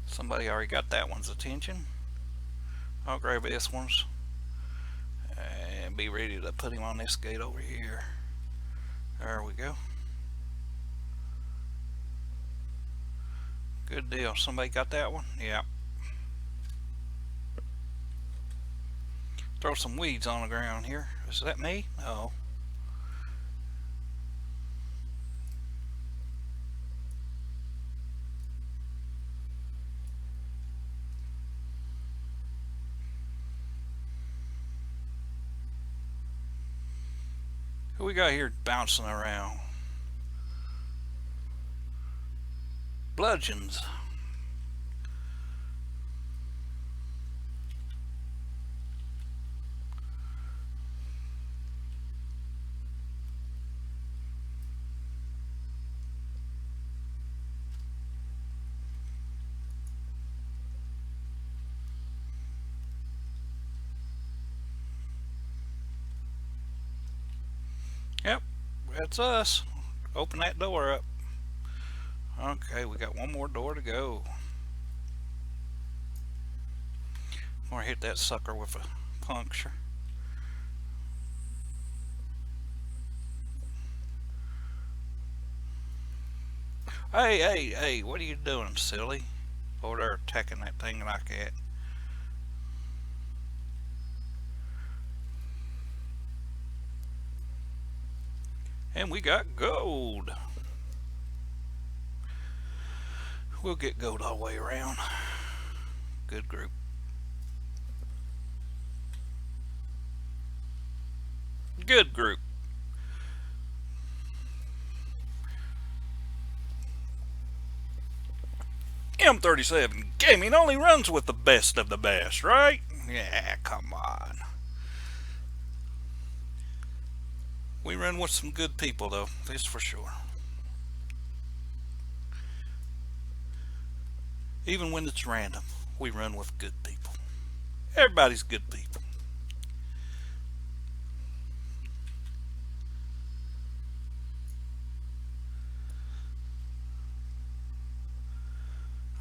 Somebody already got that one's attention. I'll grab this one's and be ready to put him on this gate over here. There we go. Good deal. Somebody got that one? Yeah. Throw some weeds on the ground here. Is that me? No. Who we got here bouncing around? Bludgeons. Yep, that's us. Open that door up. Okay, we got one more door to go. I'm gonna hit that sucker with a puncture. Hey, what are you doing, silly? Over there attacking that thing like that. And we got gold. We'll get gold all the way around. Good group. Good group. M37 Gaming only runs with the best of the best, right? Yeah, come on. We run with some good people, though, that's for sure. Even when it's random, we run with good people. Everybody's good people.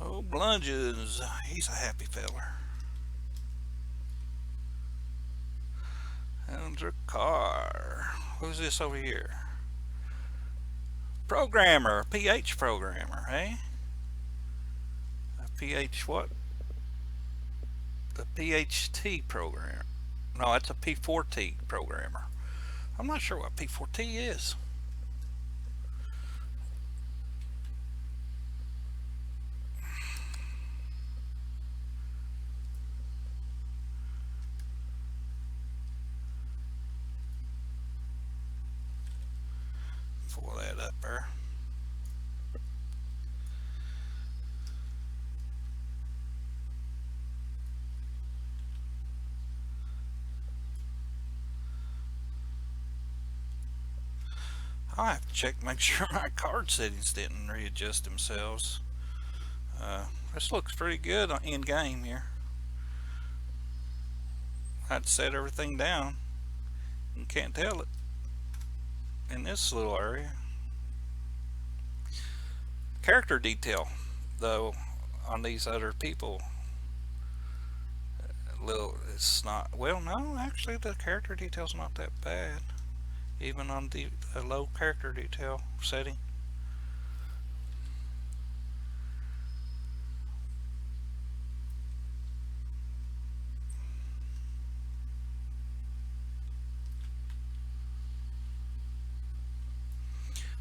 Oh, Blunges, he's a happy feller. Under car. Who's this over here? Programmer, PH programmer, eh? A PH what? The PHT programmer. No, that's a P4T programmer. I'm not sure what P4T is. Pull that up there. I'll have to check, make sure my card settings didn't readjust themselves. This looks pretty good in game here. I had to set everything down. You can't tell it in this little area. Character detail, though, on these other people, little, it's not, well, no, actually the character detail's not that bad, even on the low character detail setting.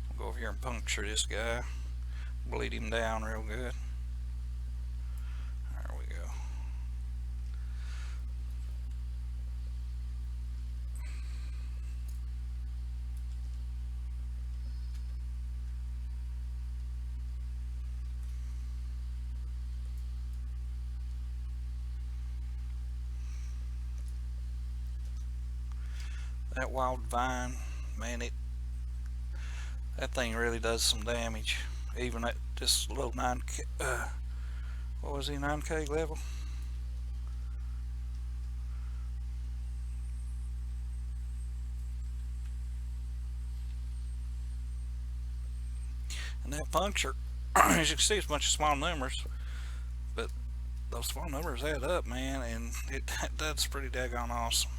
We'll go over here and puncture this guy, bleed him down real good. There we go. That wild vine, man, that thing really does some damage. Even at this low 9K, what was he, 9K level? And that puncture, as you can see, it's a bunch of small numbers, but those small numbers add up, man, and that's pretty daggone awesome.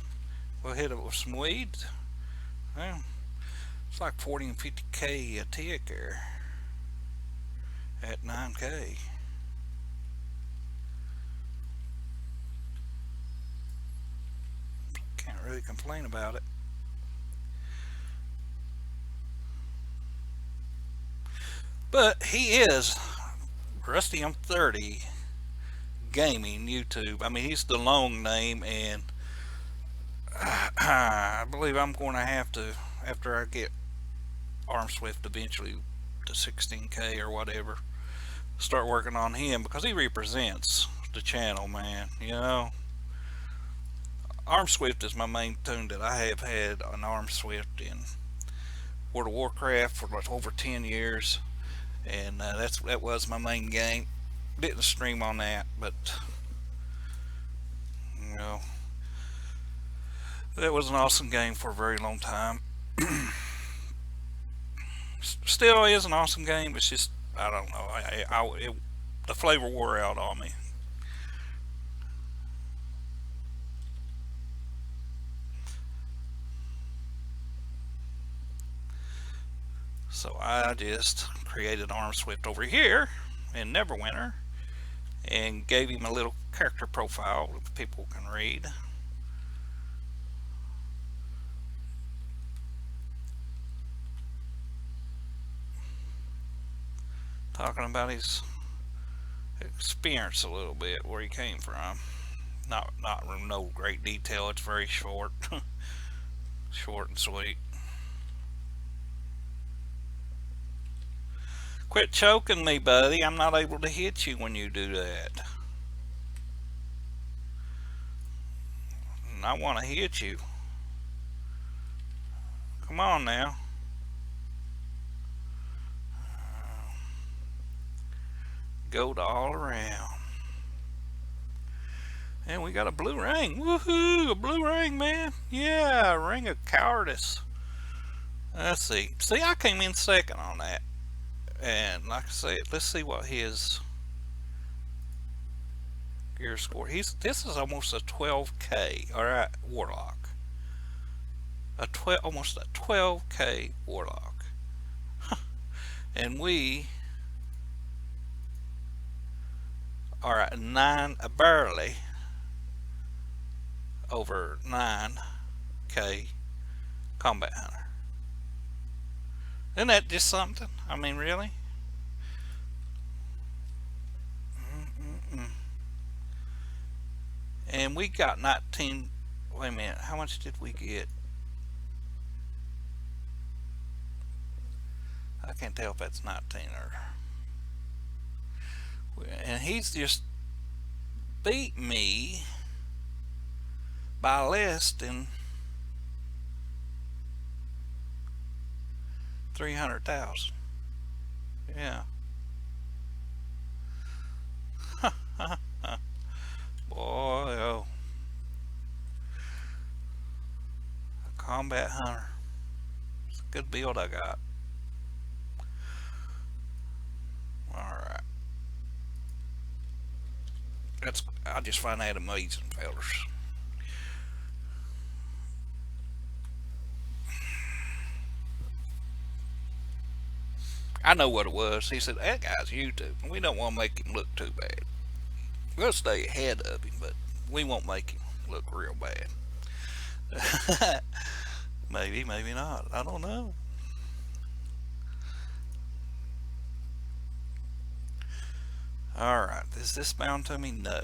We'll hit it with some weeds. Well, it's like 40 and 50K a tick there at 9K. Can't really complain about it. But he is Rusty M30 Gaming YouTube. I mean, he's the long name, and I believe I'm going to have to, after I get Armswift eventually to 16K or whatever, start working on him, because he represents the channel, man. You know, Armswift is my main tune that I have had on Armswift in World of Warcraft for like over 10 years, and that was my main game. Didn't stream on that, but you know, that was an awesome game for a very long time. Still is an awesome game. It's just, I don't know. The flavor wore out on me. So I just created Armswift over here in Neverwinter and gave him a little character profile that people can read. Talking about his experience a little bit, where he came from. Not no great detail. It's very short. Short and sweet. Quit choking me, buddy. I'm not able to hit you when you do that. And I want to hit you. Come on now. Go to all around. And we got a blue ring. Woohoo! A blue ring, man. Yeah, ring of cowardice. Let's see. See, I came in second on that. And like I said, let's see what his gear score. This is almost a 12k. All right, warlock. Almost a 12k warlock. And we are at barely over 9k combat hunter. Isn't that just something? I mean, really? Mm-mm-mm. And we got 19. Wait a minute. How much did we get? I can't tell if that's 19 or. And he's just beat me by less than 300,000. Yeah. Boy, oh. A combat hunter. It's a good build I got. Alright. I just find that amazing, fellas. I know what it was. He said, that guy's YouTube. We don't want to make him look too bad. We'll stay ahead of him, but we won't make him look real bad. Maybe, maybe not. I don't know. Alright, is this bound to me? No.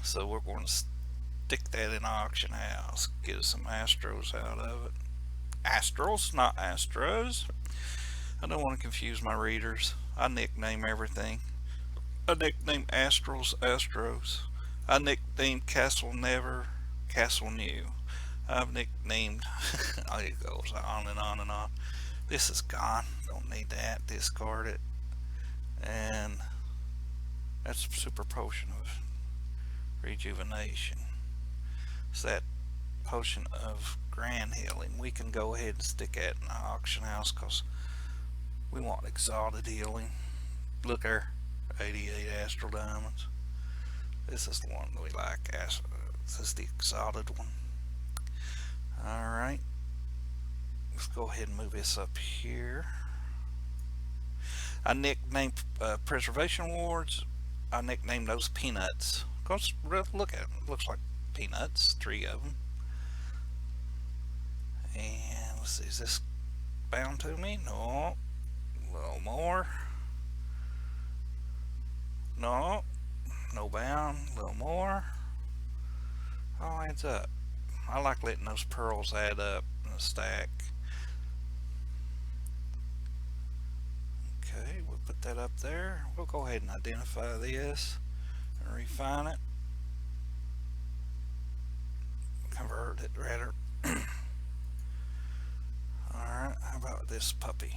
So we're going to stick that in auction house. Get us some Astros out of it. Astrals, not Astros. I don't want to confuse my readers. I nickname everything. I nickname Astrals Astros. I nicknamed Castle Never Castle New. I've nicknamed. It goes on and on and on. This is gone. Don't need that. Discard it. And that's super potion of rejuvenation. It's that potion of grand healing. We can go ahead and stick that in the auction house because we want exalted healing. Look there, 88 astral diamonds. This is the one we like. This is the exalted one. Alright. Let's go ahead and move this up here. I nicknamed preservation wards. I nicknamed those peanuts. Because look at them. It looks like peanuts. 3 of them. And let's see. Is this bound to me? No. A little more. No. No bound. A little more. All adds up. I like letting those pearls add up in a stack. Okay, we'll put that up there. We'll go ahead and identify this and refine it. Convert it rather. Alright, how about this puppy?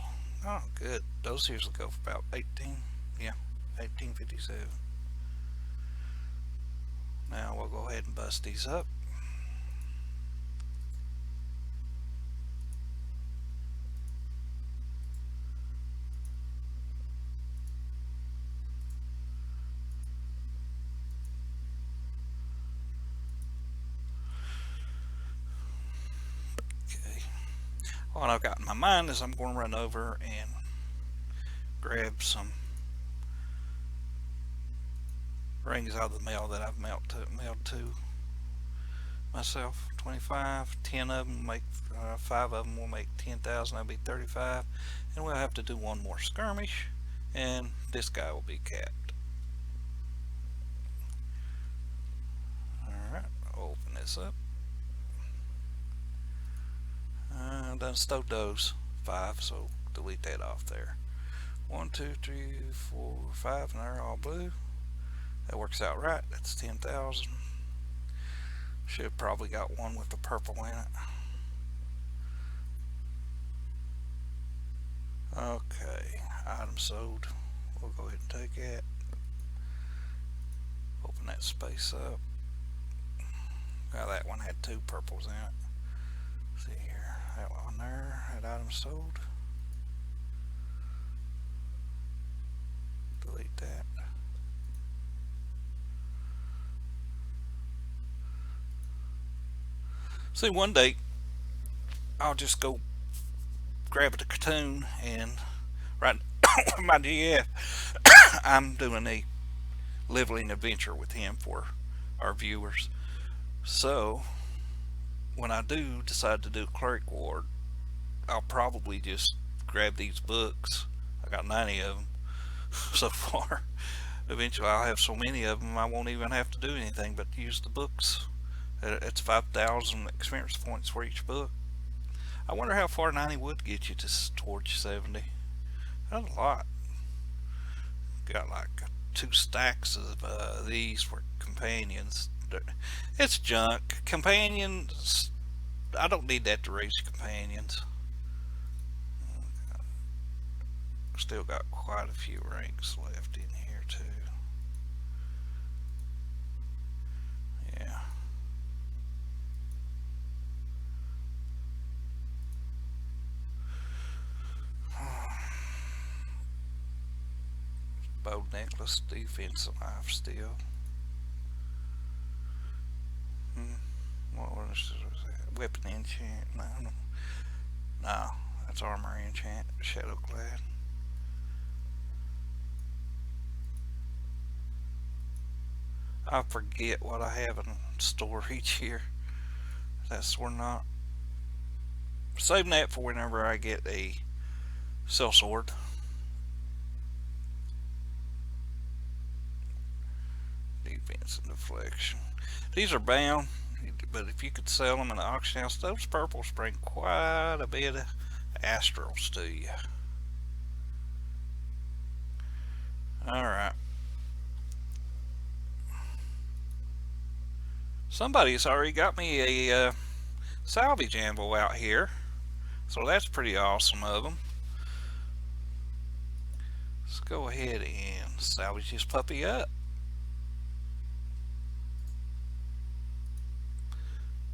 Oh, good. Those usually go for about 18. Yeah, 1857. Now we'll go ahead and bust these up. Okay. What I've got in my mind is I'm going to run over and grab some rings out of the mail that I've mailed to myself. 25, 10 of them make 5 of them will make 10,000. That'll be 35, and we'll have to do one more skirmish, and this guy will be capped. All right, open this up. I done stowed those 5, so delete that off there. 1, 2, 3, 4, 5, and they're all blue. That works out right. That's 10,000. Should have probably got one with the purple in it. Okay, item sold. We'll go ahead and take it. Open that space up. Now that one had 2 purples in it. See here, that one there, that item sold. Delete that. See, one day I'll just go grab a cartoon and right my GF. I'm doing a living adventure with him for our viewers. So when I do decide to do Cleric Ward, I'll probably just grab these books. I got 90 of them so far. Eventually I'll have so many of them I won't even have to do anything but use the books. It's 5,000 experience points for each book. I wonder how far 90 would get you to towards 70. That's a lot. Got like 2 stacks of these for companions. It's junk. Companions, I don't need that to raise companions. Still got quite a few ranks left in here too. Yeah. Bow necklace, defense alive still. What was that? Weapon enchant? No, that's armor enchant. Shadow clad. I forget what I have in store each year. That's or not. Saving that for whenever I get a sellsword. Defense and deflection. These are bound, but if you could sell them in the auction house, those purples bring quite a bit of astrals to you. Alright. Somebody's already got me a salvage anvil out here, so that's pretty awesome of them. Let's go ahead and salvage this puppy up.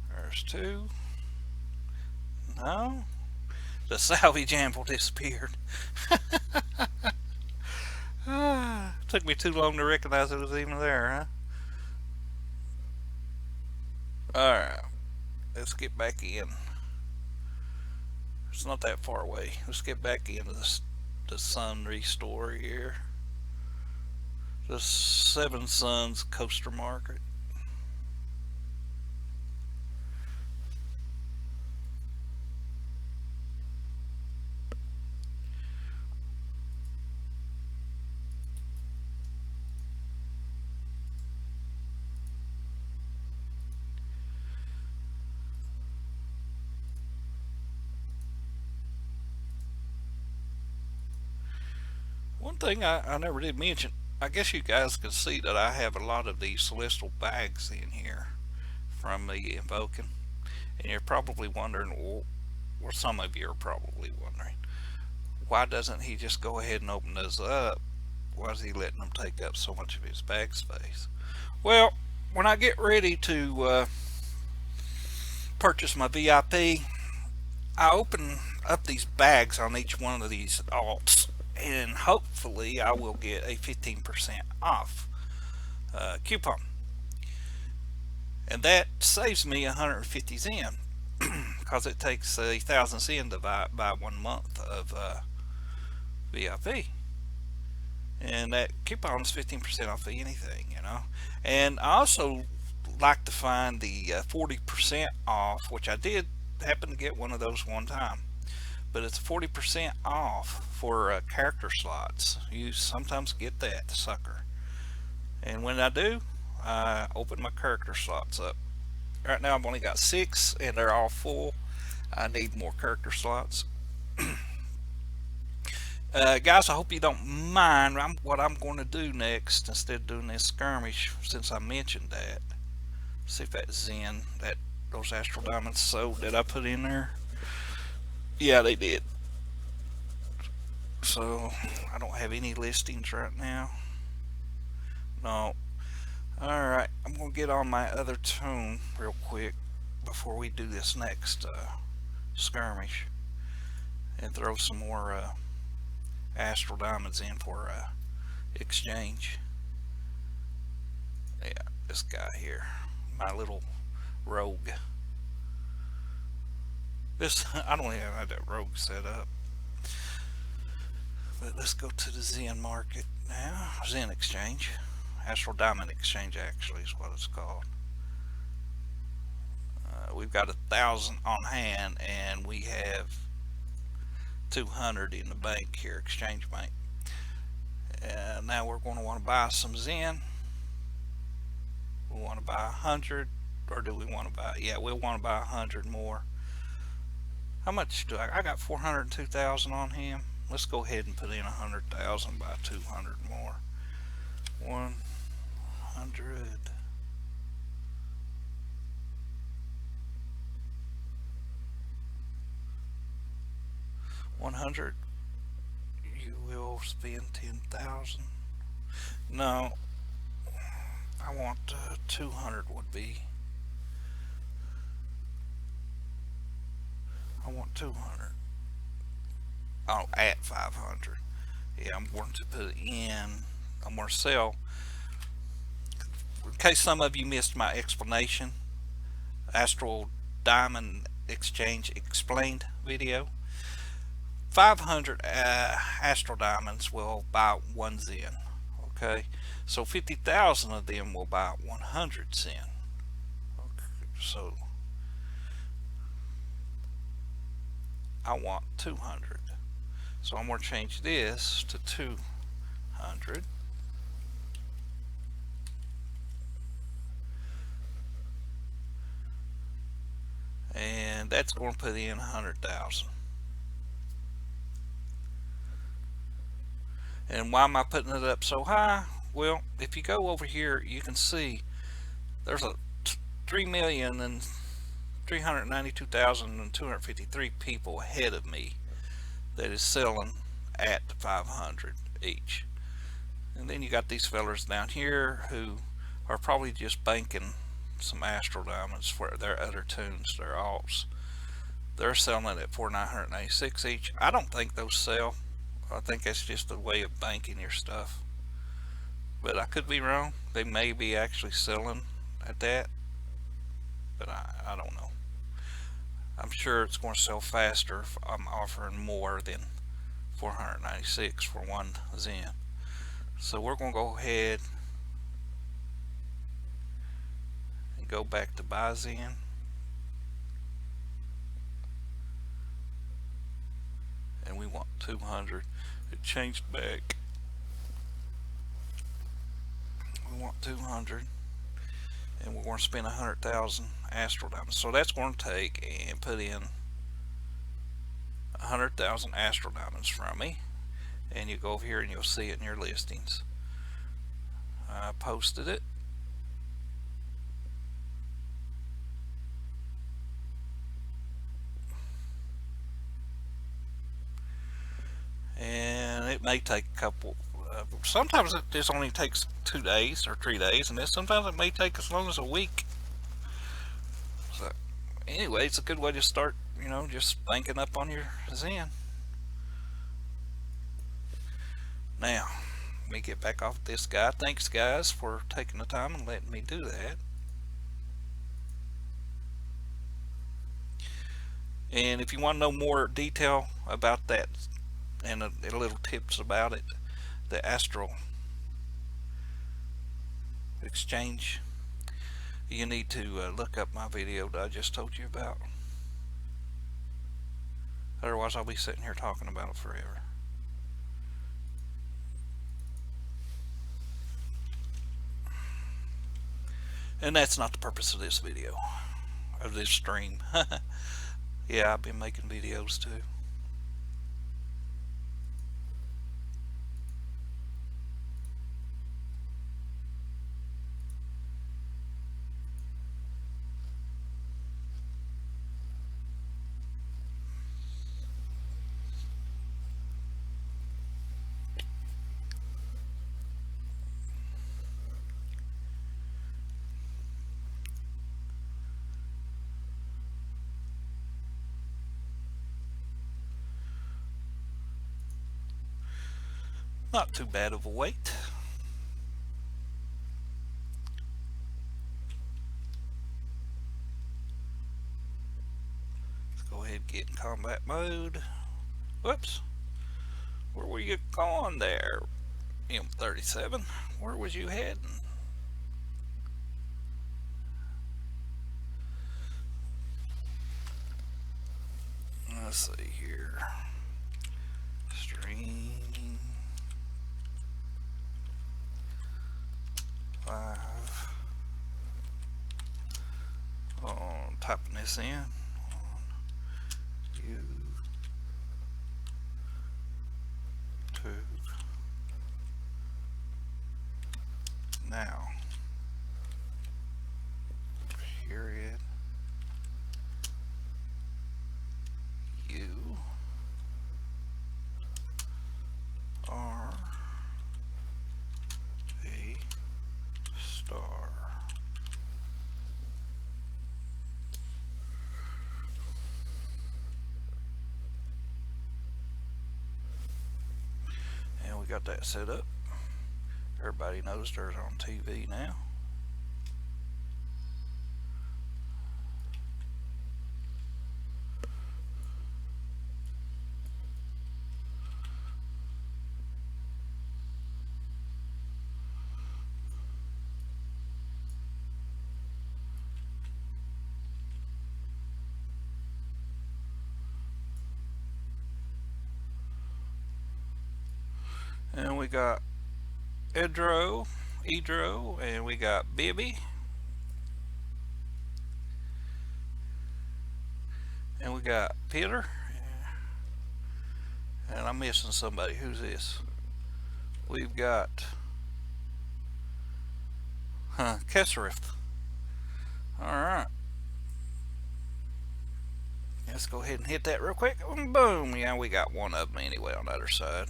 There's 2. No, the salvage anvil disappeared. Took me too long to recognize it was even there, huh? Alright, let's get back in. It's not that far away. Let's get back into the sun restore here. The Seven Suns Coaster Market. One thing I never did mention, I guess you guys can see that I have a lot of these celestial bags in here from the invoking, and you're probably wondering, well, some of you are probably wondering, why doesn't he just go ahead and open those up? Why is he letting them take up so much of his bag space? Well, when I get ready to purchase my VIP, I open up these bags on each one of these alts, and hopefully I will get a 15% off coupon, and that saves me 150 Zen because it takes 1,000 Zen to buy 1 month of VIP, and that coupon is 15% off of anything, you know. And I also like to find the 40% off, which I did happen to get one of those one time, but it's 40% off for character slots. You sometimes get that sucker, and when I do, I open my character slots up. Right now I've only got 6 and they're all full. I need more character slots. Guys, I hope you don't mind what I'm going to do next instead of doing this skirmish, since I mentioned that. See if that Zen, those Astral Diamonds sold that I put in there. Yeah, they did. So I don't have any listings right now. No. Alright, I'm going to get on my other tune real quick before we do this next skirmish and throw some more Astral Diamonds in for exchange. Yeah, this guy here, my little rogue. This, I don't even have that rogue set up. But let's go to the Zen market now. Zen exchange. Astral Diamond exchange actually is what it's called. We've got 1,000 on hand and we have 200 in the bank here, exchange bank. And now we're going to want to buy some Zen. We want to buy 100, or do we want to buy? Yeah, we'll want to buy 100 more. How much do I got 402,000 on him. Let's go ahead and put in 100,000, buy 200 more. 100. You will spend 10,000. No, I want 200 would be. I want 200. Oh, at 500. Yeah, I'm going to put in. I'm going to sell. In case some of you missed my explanation, Astral Diamond Exchange Explained video. 500 Astral Diamonds will buy 1 Zen. Okay, so 50,000 of them will buy 100 Zen. Okay, so I want 200. So I'm going to change this to 200. And that's going to put in 100,000. And why am I putting it up so high? Well, if you go over here, you can see there's a 3,392,253 people ahead of me that is selling at 500 each. And then you got these fellers down here who are probably just banking some Astral Diamonds for their other tunes, their alts. They're selling it at 4,986 each. I don't think those sell. I think that's just a way of banking your stuff. But I could be wrong. They may be actually selling at that. But I don't know. I'm sure it's going to sell faster if I'm offering more than 496 for 1 Zen. So we're going to go ahead and go back to buy Zen. And we want 200. It changed back. We want 200. And we're going to spend 100,000 Astral Diamonds. So that's going to take and put in 100,000 Astral Diamonds from me. And you go over here and you'll see it in your listings. I posted it. And it may take a couple. Sometimes it just only takes 2 days or 3 days, and then sometimes it may take as long as a week. So, anyway, it's a good way to start, just banking up on your Zen. Now, let me get back off this guy. Thanks, guys, for taking the time and letting me do that. And if you want to know more detail about that and a little tips about it, the Astral Exchange, you need to look up my video that I just told you about. Otherwise, I'll be sitting here talking about it forever. And that's not the purpose of this video, of this stream. Yeah, I've been making videos too. Not too bad of a wait. Let's go ahead and get in combat mode. Whoops. Where were you going there, M37? Where was you heading? Let's see here. Stream 5. Typing this in. YouTube now. Period. You are a star. And we got that set up. Everybody knows they're on TV now. And we got Edro, and we got Bibby, and we got Peter, and I'm missing somebody. Who's this? We've got Kesserith. Alright. Let's go ahead and hit that real quick. Boom. Yeah, we got one of them anyway on the other side.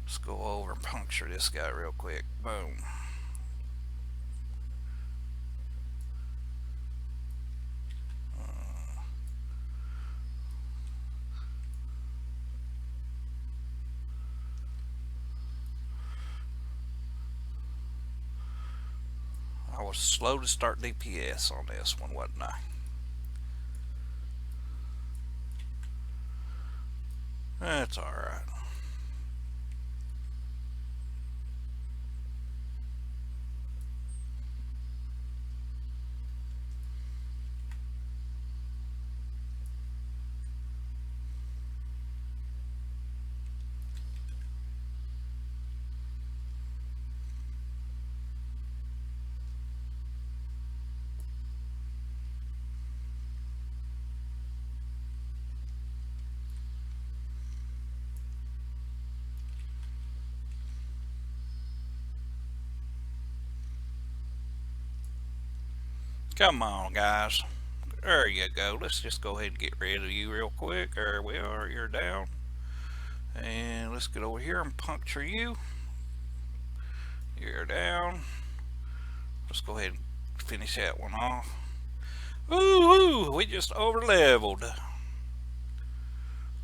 Let's go over and puncture this guy real quick. Boom. I was slow to start DPS on this one, wasn't I? That's alright. Come on, guys. There you go. Let's just go ahead and get rid of you real quick. There we are. You're down. And let's get over here and puncture you. You're down. Let's go ahead and finish that one off. Ooh, we just over leveled.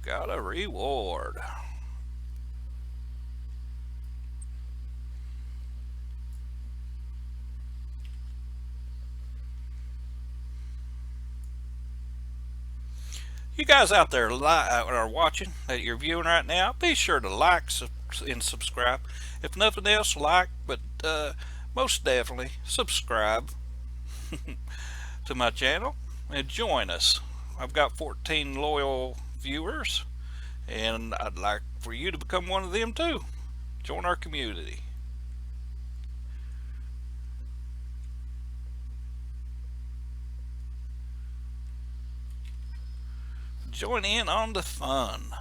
Got a reward. You guys out there are watching, that you're viewing right now, be sure to like and subscribe. If nothing else, like, but most definitely subscribe to my channel and join us. I've got 14 loyal viewers, and I'd like for you to become one of them too. Join our community. Join in on the fun.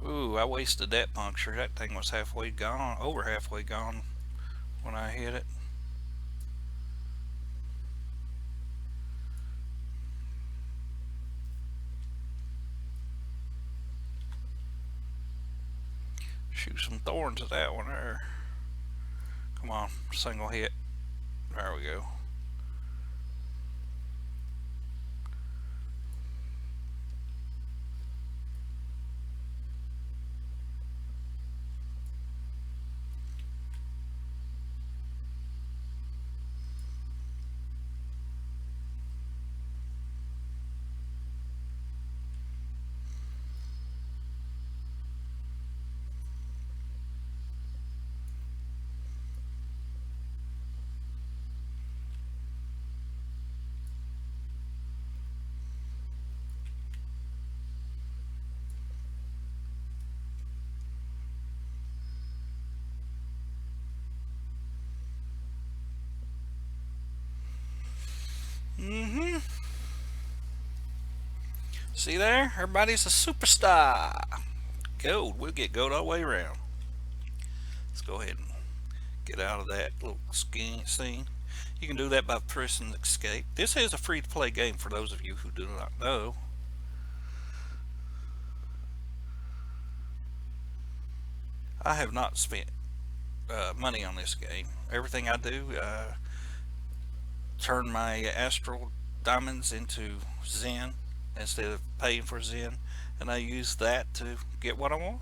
Ooh, I wasted that puncture. That thing was halfway gone, over halfway gone when I hit it. Shoot some thorns at that one there. Come on, single hit. There we go. Mm-hmm. See there? Everybody's a superstar. Gold. We'll get gold all the way around. Let's go ahead and get out of that little scene. You can do that by pressing escape. This is a free-to-play game for those of you who do not know. I have not spent money on this game. Everything I do, turn my astral diamonds into Zen instead of paying for Zen, and I use that to get what I want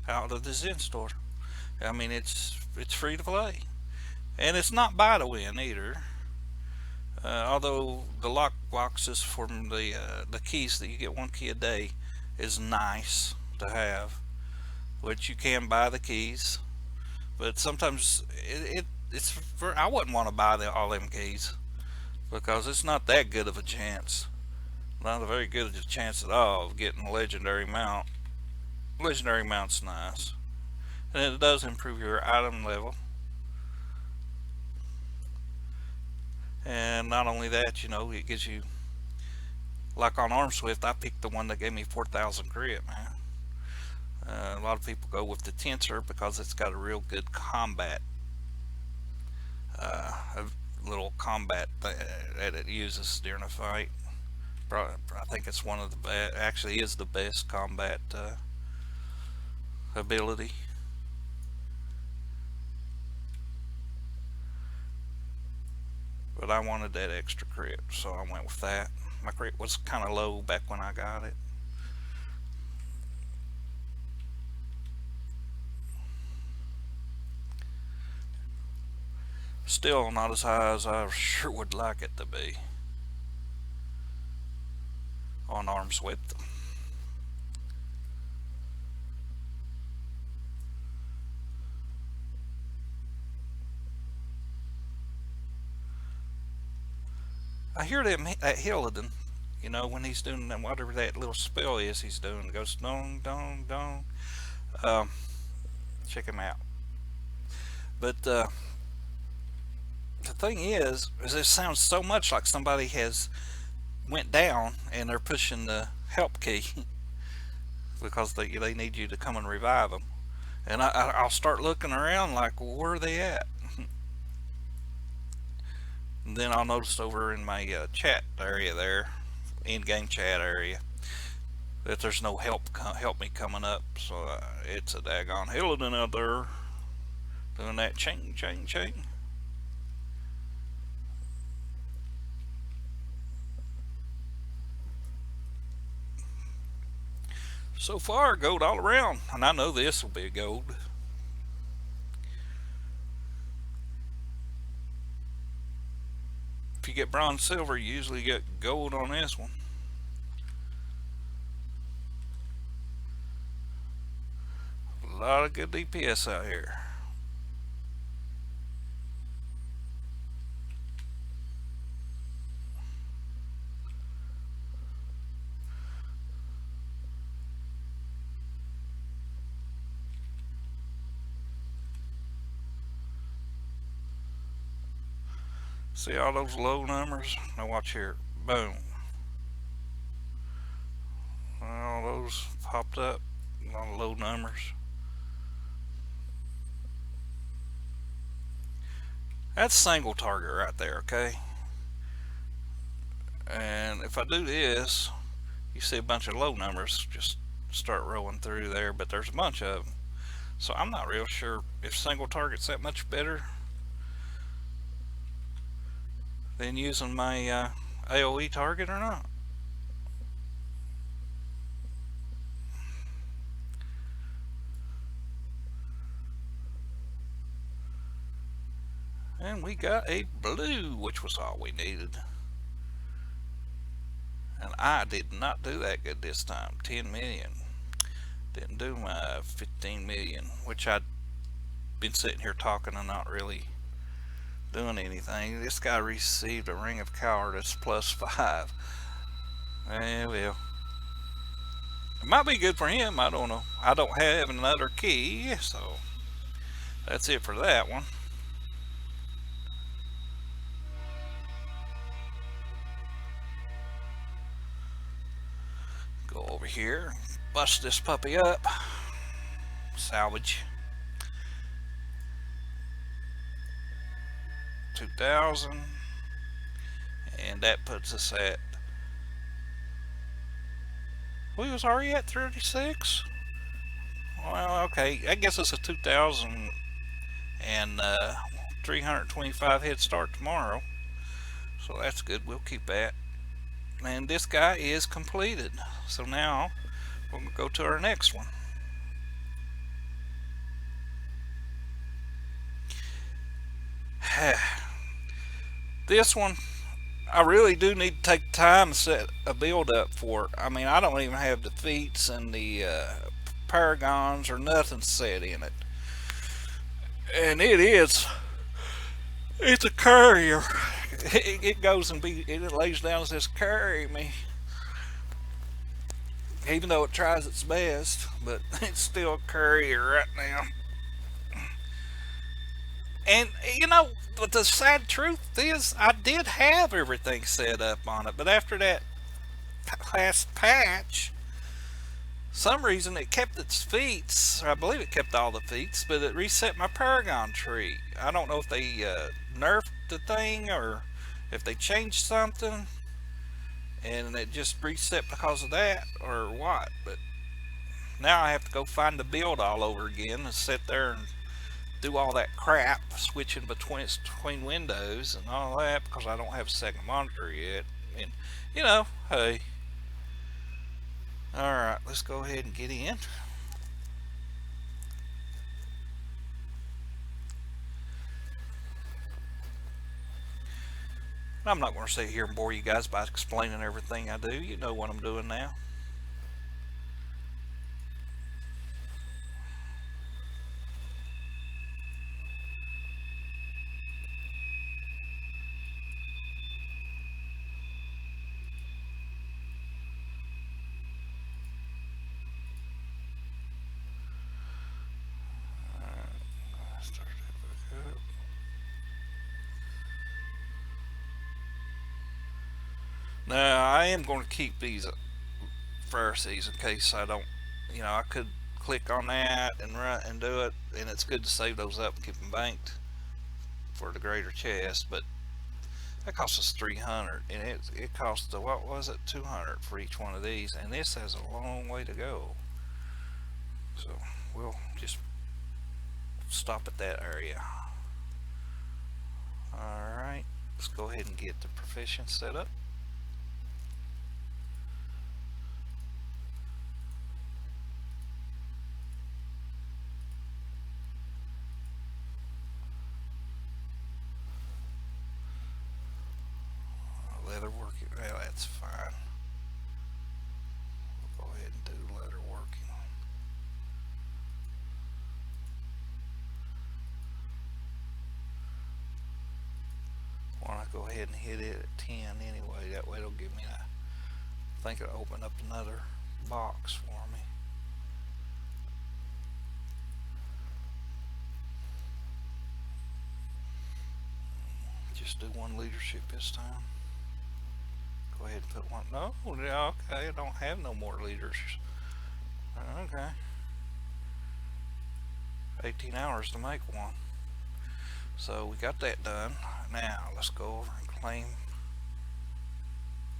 out of the Zen store. I mean, it's free to play, and it's not buy to win either. Although the lock boxes from the keys that you get one key a day is nice to have, which you can buy the keys, but sometimes it's for I wouldn't want to buy all them keys because it's not that good of a chance, not a very good of a chance at all of getting a legendary mount. Legendary mount's nice, and it does improve your item level. And not only that, it gives you, like on Arm Swift, I picked the one that gave me 4,000 crit, man. A lot of people go with the Tensor because it's got a real good combat, a little combat that it uses during a fight. I think it's one of the best, actually is the best combat ability. But I wanted that extra crit, so I went with that. My crit was kind of low back when I got it. Still not as high as I sure would like it to be on Arms Width. I hear them at Hillidan, when he's doing whatever that little spell is he's doing. It goes dong dong dong. Um, Check him out. But the thing is it sounds so much like somebody has went down and they're pushing the help key because they need you to come and revive them. And I'll start looking around like, well, where are they at? And then I'll notice over in my chat area there, in-game chat area, that there's no help me coming up. So it's a daggone Hillidan out there doing that ching ching ching. So far, gold all around, and I know this will be a gold. If you get bronze silver, you usually get gold on this one. lot of good DPS out here. See all those low numbers? Now watch here. Boom. All those popped up. A lot of low numbers. That's single target right there, okay? And if I do this, you see a bunch of low numbers just start rolling through there, but there's a bunch of them. So I'm not real sure if single target's that much better than using my AoE target or not. And we got a blue, which was all we needed. And I did not do that good this time. 10 million. Didn't do my 15 million, which I'd been sitting here talking and not really doing anything. This guy received a ring of cowardice +5. Well, it might be good for him. I don't know. I don't have another key, so that's it for that one. Go over here, bust this puppy up, salvage 2,000, and that puts us at, we was already at 36. Well, okay, I guess it's a 2,000 and 325 head start tomorrow, so that's good. We'll keep that. And this guy is completed, so now we're going to go to our next one. This one, I really do need to take time to set a build up for it. I mean, I don't even have the feats and the paragons or nothing set in it. And it's a courier. It goes and it lays down and says, carry me. Even though it tries its best, but it's still a courier right now. And you know, but the sad truth is, I did have everything set up on it, but after that last patch, some reason it kept its feats. I believe it kept all the feats, but it reset my Paragon tree. I don't know if they nerfed the thing or if they changed something, and it just reset because of that or what. But now I have to go find the build all over again and sit there and do all that crap switching between windows and all that because I don't have a second monitor yet. And you know, hey. Alright, let's go ahead and get in. I'm not going to sit here and bore you guys by explaining everything I do. You know what I'm doing now. Now, I am going to keep these Pharisees in case I don't, you know, I could click on that and run and do it, and it's good to save those up and keep them banked for the greater chest, but that costs us 300, and it costs, what was it, 200 for each one of these, and this has a long way to go. So we'll just stop at that area. Alright, let's go ahead and get the proficient set up. Leather working, well, that's fine. We'll go ahead and do leather working. go ahead and hit it at 10 anyway. That way it'll give me a, I think it'll open up another box for me. Just do one leadership this time. Go ahead and put one. No, okay, I don't have no more leaders. Okay. 18 hours to make one. So we got that done. Now let's go over and claim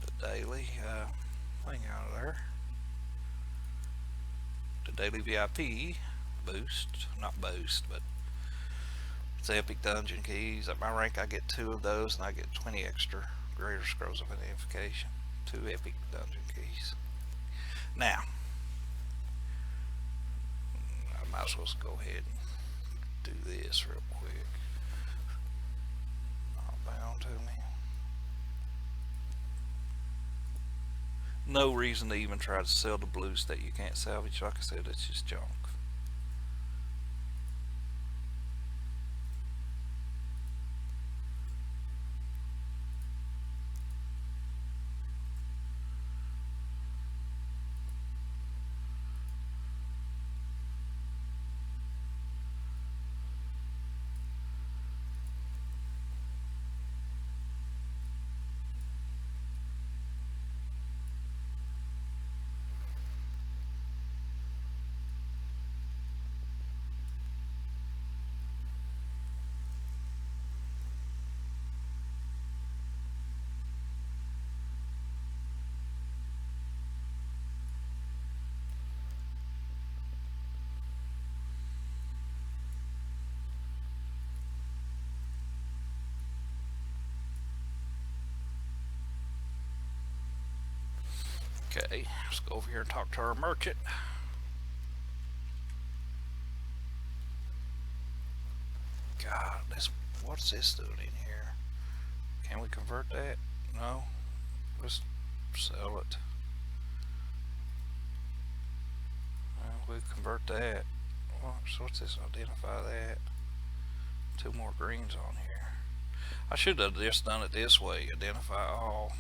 the daily thing out of there. The daily VIP boost, not boost, but it's epic dungeon keys. At my rank I get 2 of those and I get 20 extra greater scrolls of identification. 2 epic dungeon keys. Now I might as well go ahead and do this real quick. Not bound to me. No reason to even try to sell the blues that you can't salvage. Like I said, it's just junk. Okay, let's go over here and talk to our merchant. God, what's this doing in here? Can we convert that? No. Let's sell it. Well, we convert that. So what's this? Identify that. 2 more greens on here. I should have just done it this way. Identify all.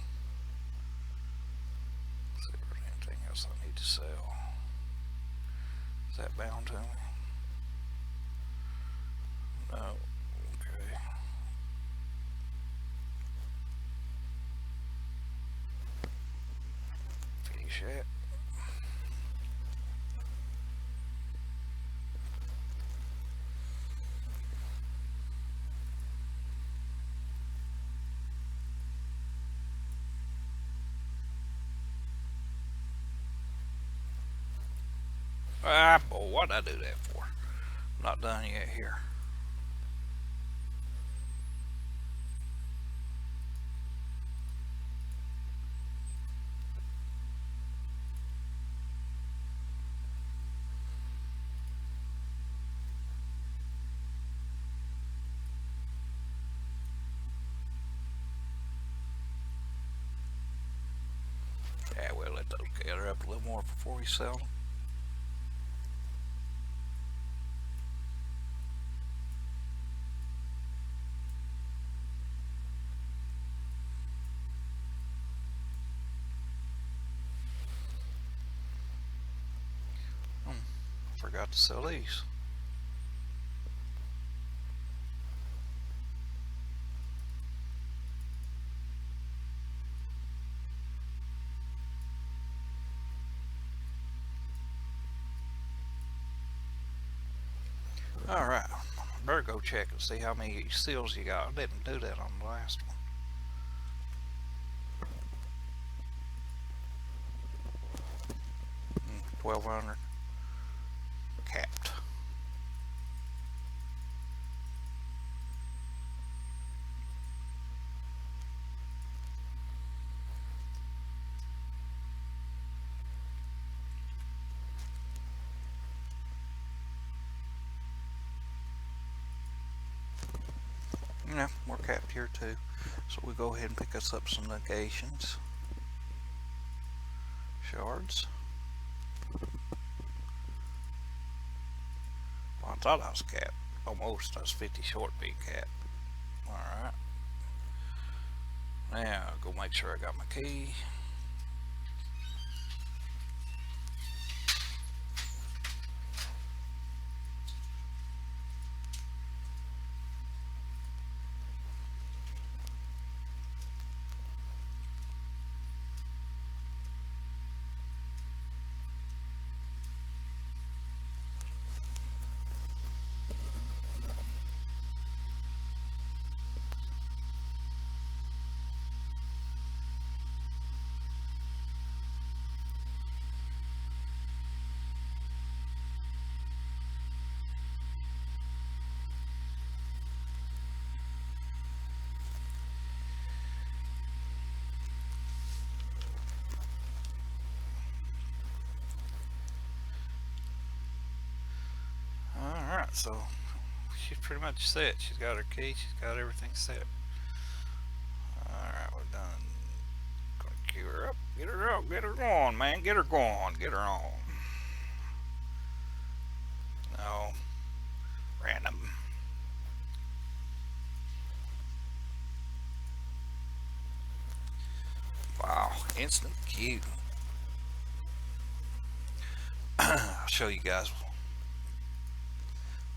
Let's see if there's anything else I need to sell. Is that bound to me? No. Okay. Finish that. Ah, boy, what did I do that for? I'm not done yet here. Yeah, we'll let those gather up a little more before we sell them. Forgot to sell these. Alright, better go check and see how many seals you got. I didn't do that on the last one. 1,200. Capped. Yeah, we're capped here too. So we go ahead and pick us up some negations. Shards. Well, I thought I was capped. Almost. I was 50 short being capped. Alright. Now, go make sure I got my key. Alright, so she's pretty much set. She's got her key, she's got everything set. Alright, we're done. Gonna queue her up. Get her up, get her going, man. Get her going, get her on. No. Random. Wow, instant queue. I'll show you guys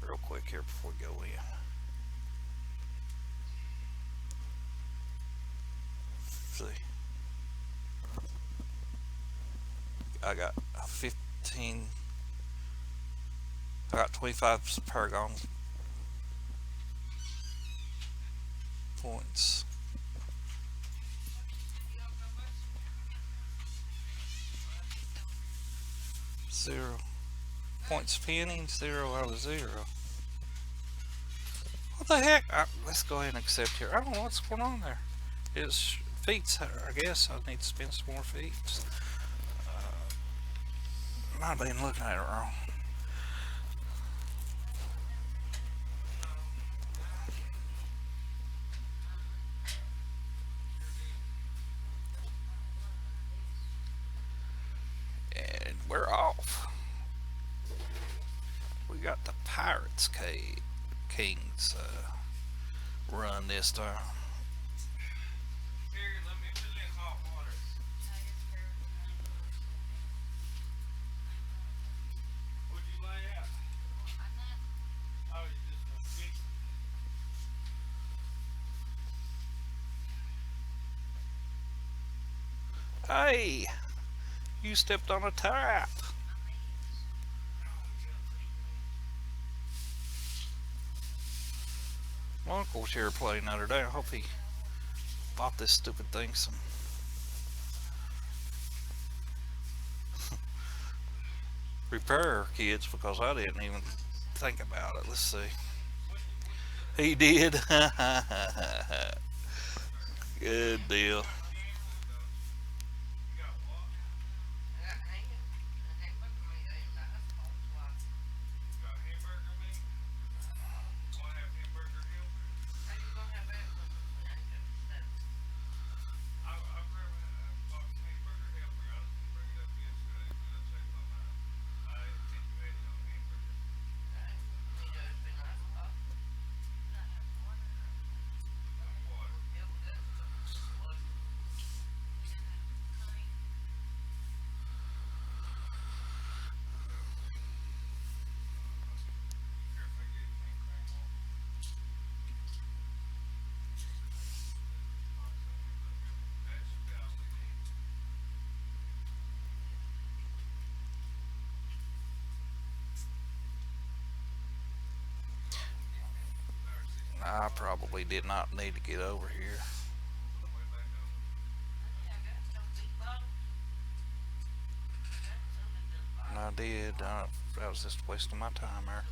real quick here before we go in. See, I got 15. I got 25 Paragon points. 0 points pinning, 0 out of 0. What the heck? Let's go ahead and accept here. I don't know what's going on there. It's feats, I guess. I need to spend some more feats. Might have been looking at it wrong. And we're off. We got the Pirates Kings run this time. Hey, you stepped on a trap. My uncle's here playing the other day. I hope he bought this stupid thing some repair kits because I didn't even think about it. Let's see. He did. Good deal. I probably did not need to get over here. I did. That was just a waste of my time there.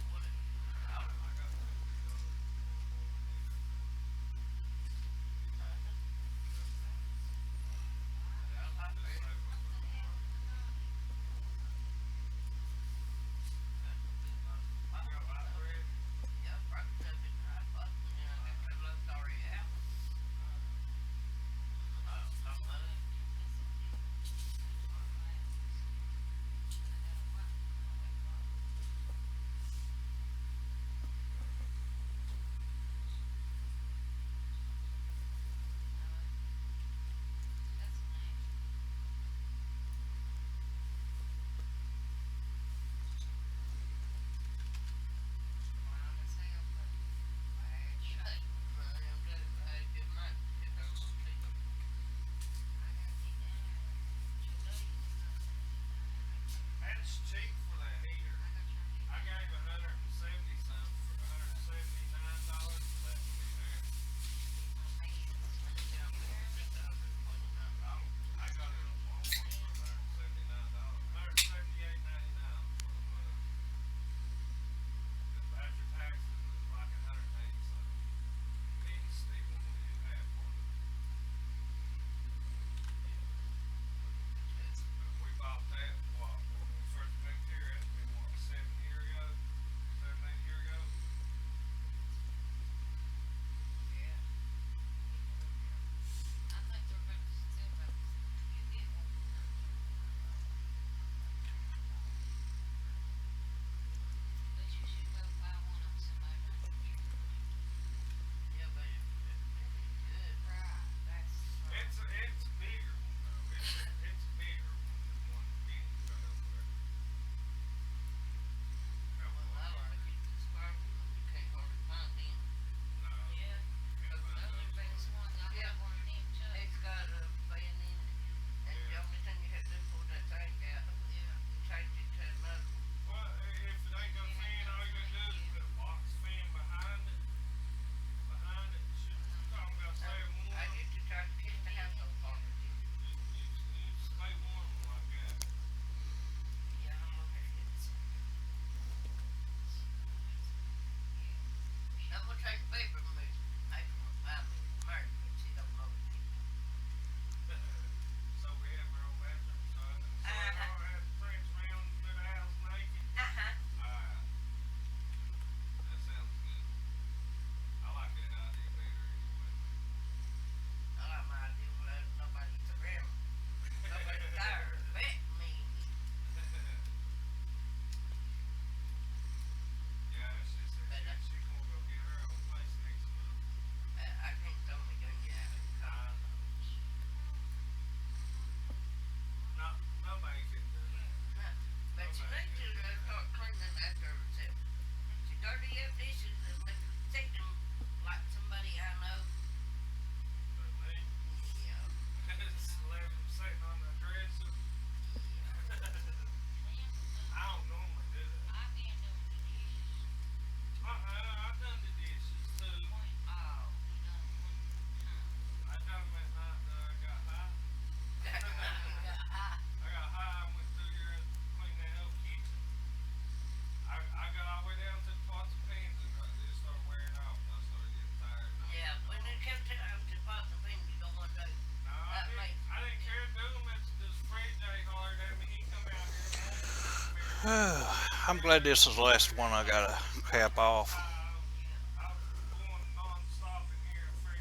I'm glad this is the last one I gotta cap off.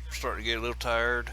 I'm starting to get a little tired.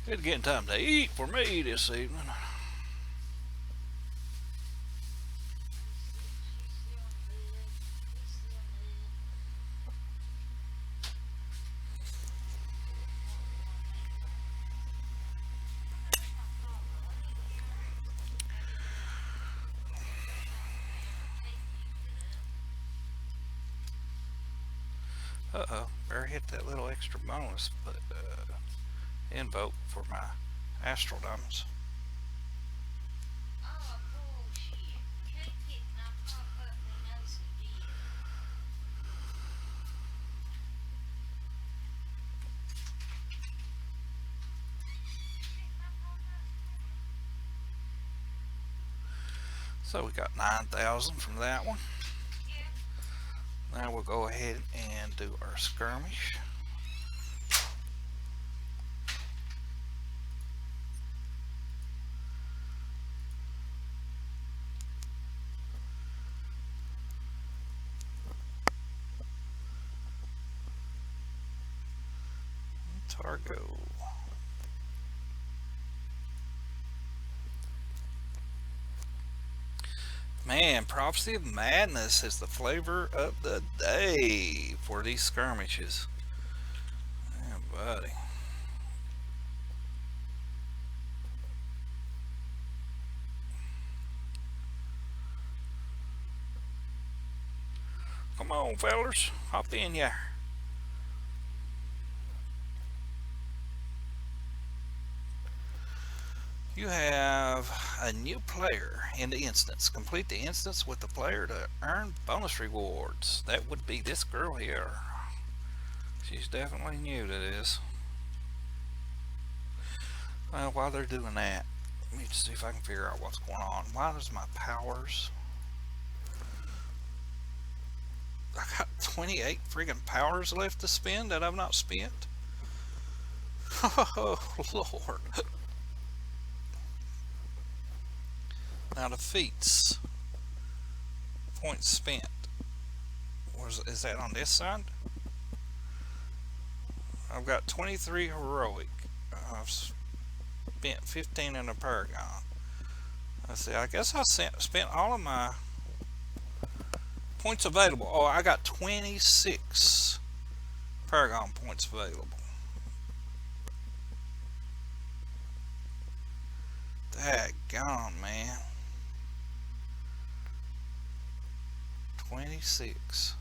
It's getting time to eat for me this evening. Uh-oh, better hit that little extra bonus but invoke for my astral diamonds. So we got 9,000 from that one. Now we'll go ahead and do our skirmish. Targo. Man, Prophecy of Madness is the flavor of the day for these skirmishes. Yeah, buddy. Come on, fellers. Hop in here. You have a new player in the instance. Complete the instance with the player to earn bonus rewards. That would be this girl here. She's definitely new to this. Well, while they're doing that, let me see if I can figure out what's going on. Why does my powers... I got 28 friggin' powers left to spend that I've not spent. Oh, Lord. Now defeats. Points spent. Is that on this side? I've got 23 heroic. I've spent 15 in a paragon. Let's see. I guess I spent all of my points available. Oh, I got 26 paragon points available. Daggone, man. 26.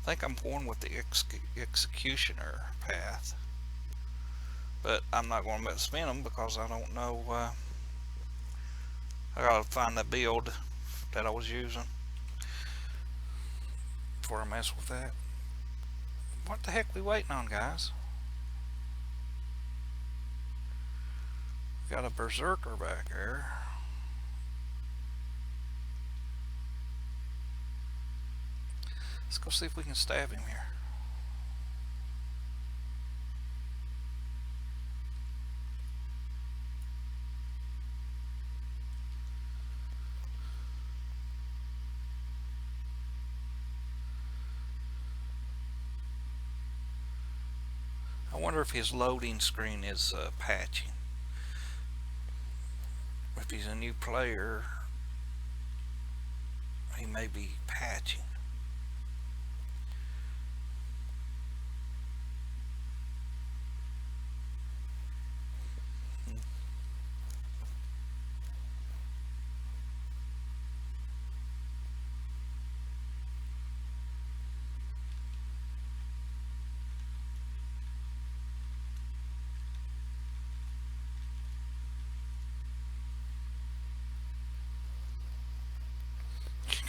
I think I'm going with the executioner path. But I'm not going to spin them because I don't know. I gotta find the build that I was using before I mess with that. What the heck we waiting on, guys? We got a berserker back there. Let's go see if we can stab him here. I wonder if his loading screen is patching. If he's a new player, he may be patching.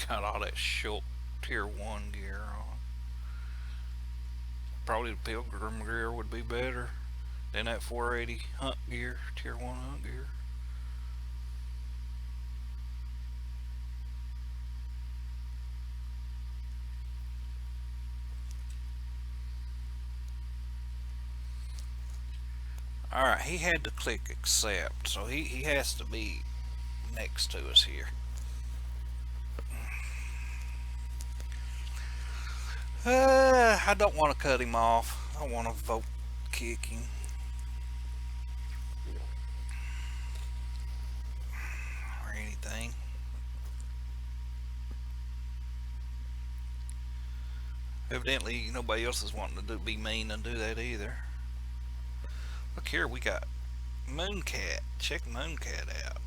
Got all that short tier 1 gear on. Probably the pilgrim gear would be better than that 480 hunt gear, tier 1 hunt gear. Alright, he had to click accept, so he has to be next to us here. I don't want to cut him off. I want to vote kicking. Or anything. Evidently, nobody else is wanting to be mean and do that either. Look here, we got Mooncat. Check Mooncat out.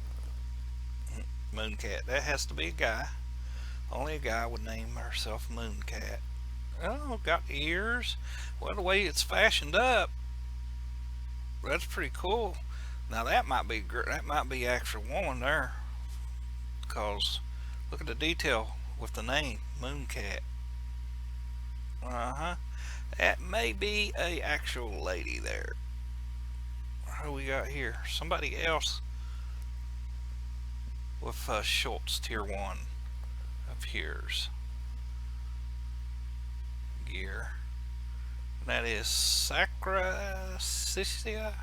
Mooncat. That has to be a guy. Only a guy would name herself Mooncat. Oh, got ears. Well, the way it's fashioned up, that's pretty cool. Now that might be actual woman there, cause look at the detail with the name Mooncat. That may be a actual lady there. Who we got here? Somebody else with Schultz tier 1 appears. Gear. And that is Sacracicia.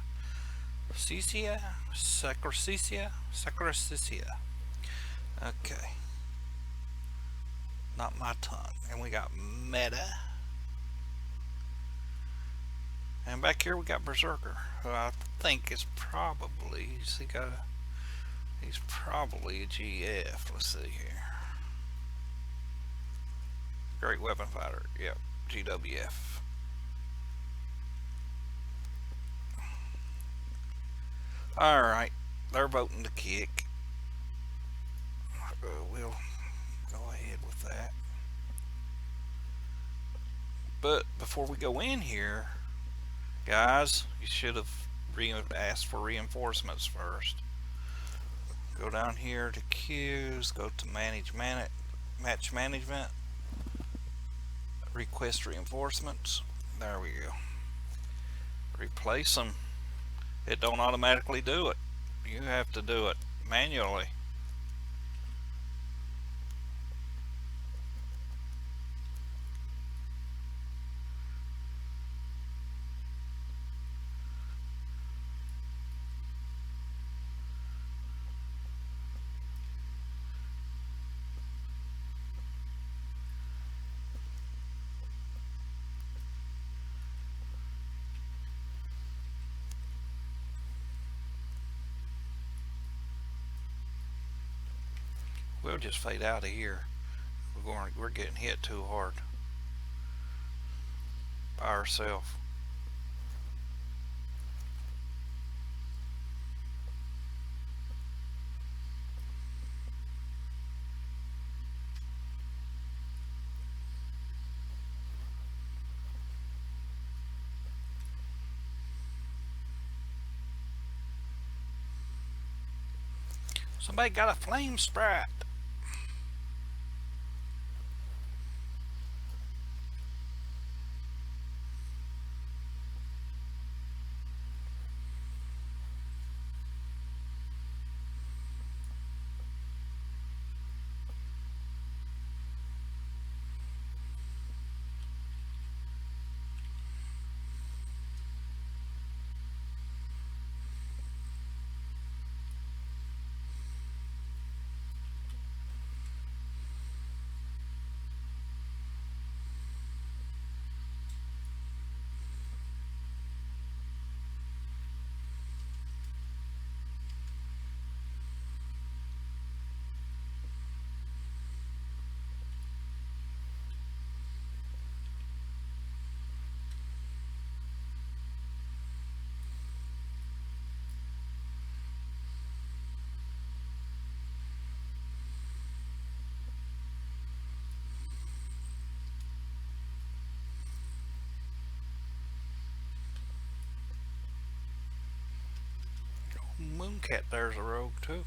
Okay. Not my tongue. And we got Meta. And back here we got Berserker, who I think is probably, he's probably a GF. Let's see here. Great Weapon Fighter. Yep, GWF. Alright, they're voting to kick. We'll go ahead with that. But before we go in here, guys, you should have asked for reinforcements first. Go down here to queues, go to match management, request reinforcements. There we go. Replace them. It don't automatically do it. You have to do it manually. We'll just fade out of here. We're getting hit too hard by ourselves. Somebody got a flame sprite. Mooncat there's a rogue too.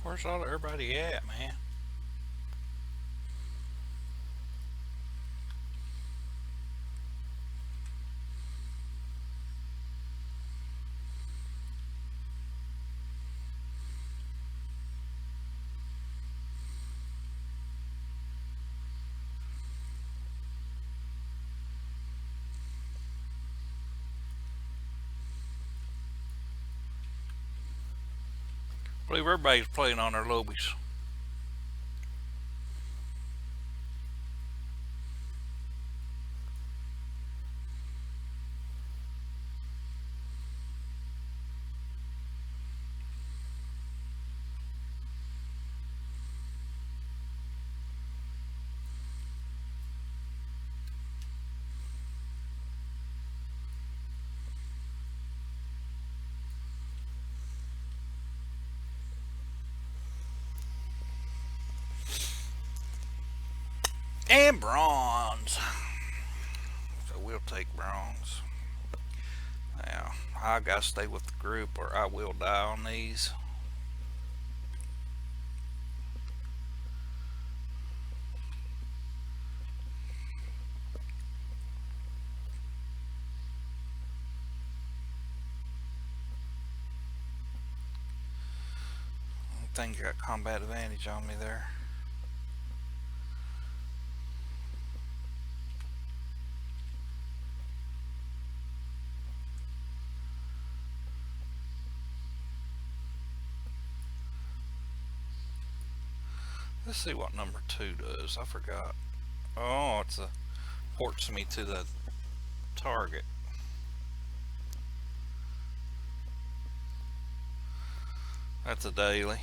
Where's all everybody at, man? I believe everybody's playing on their lobies. And bronze. So we'll take bronze. Now, I gotta stay with the group or I will die on these. I think you got combat advantage on me there. Let's see what number 2 does. I forgot. Oh, it's a ports me to the target. That's a daily.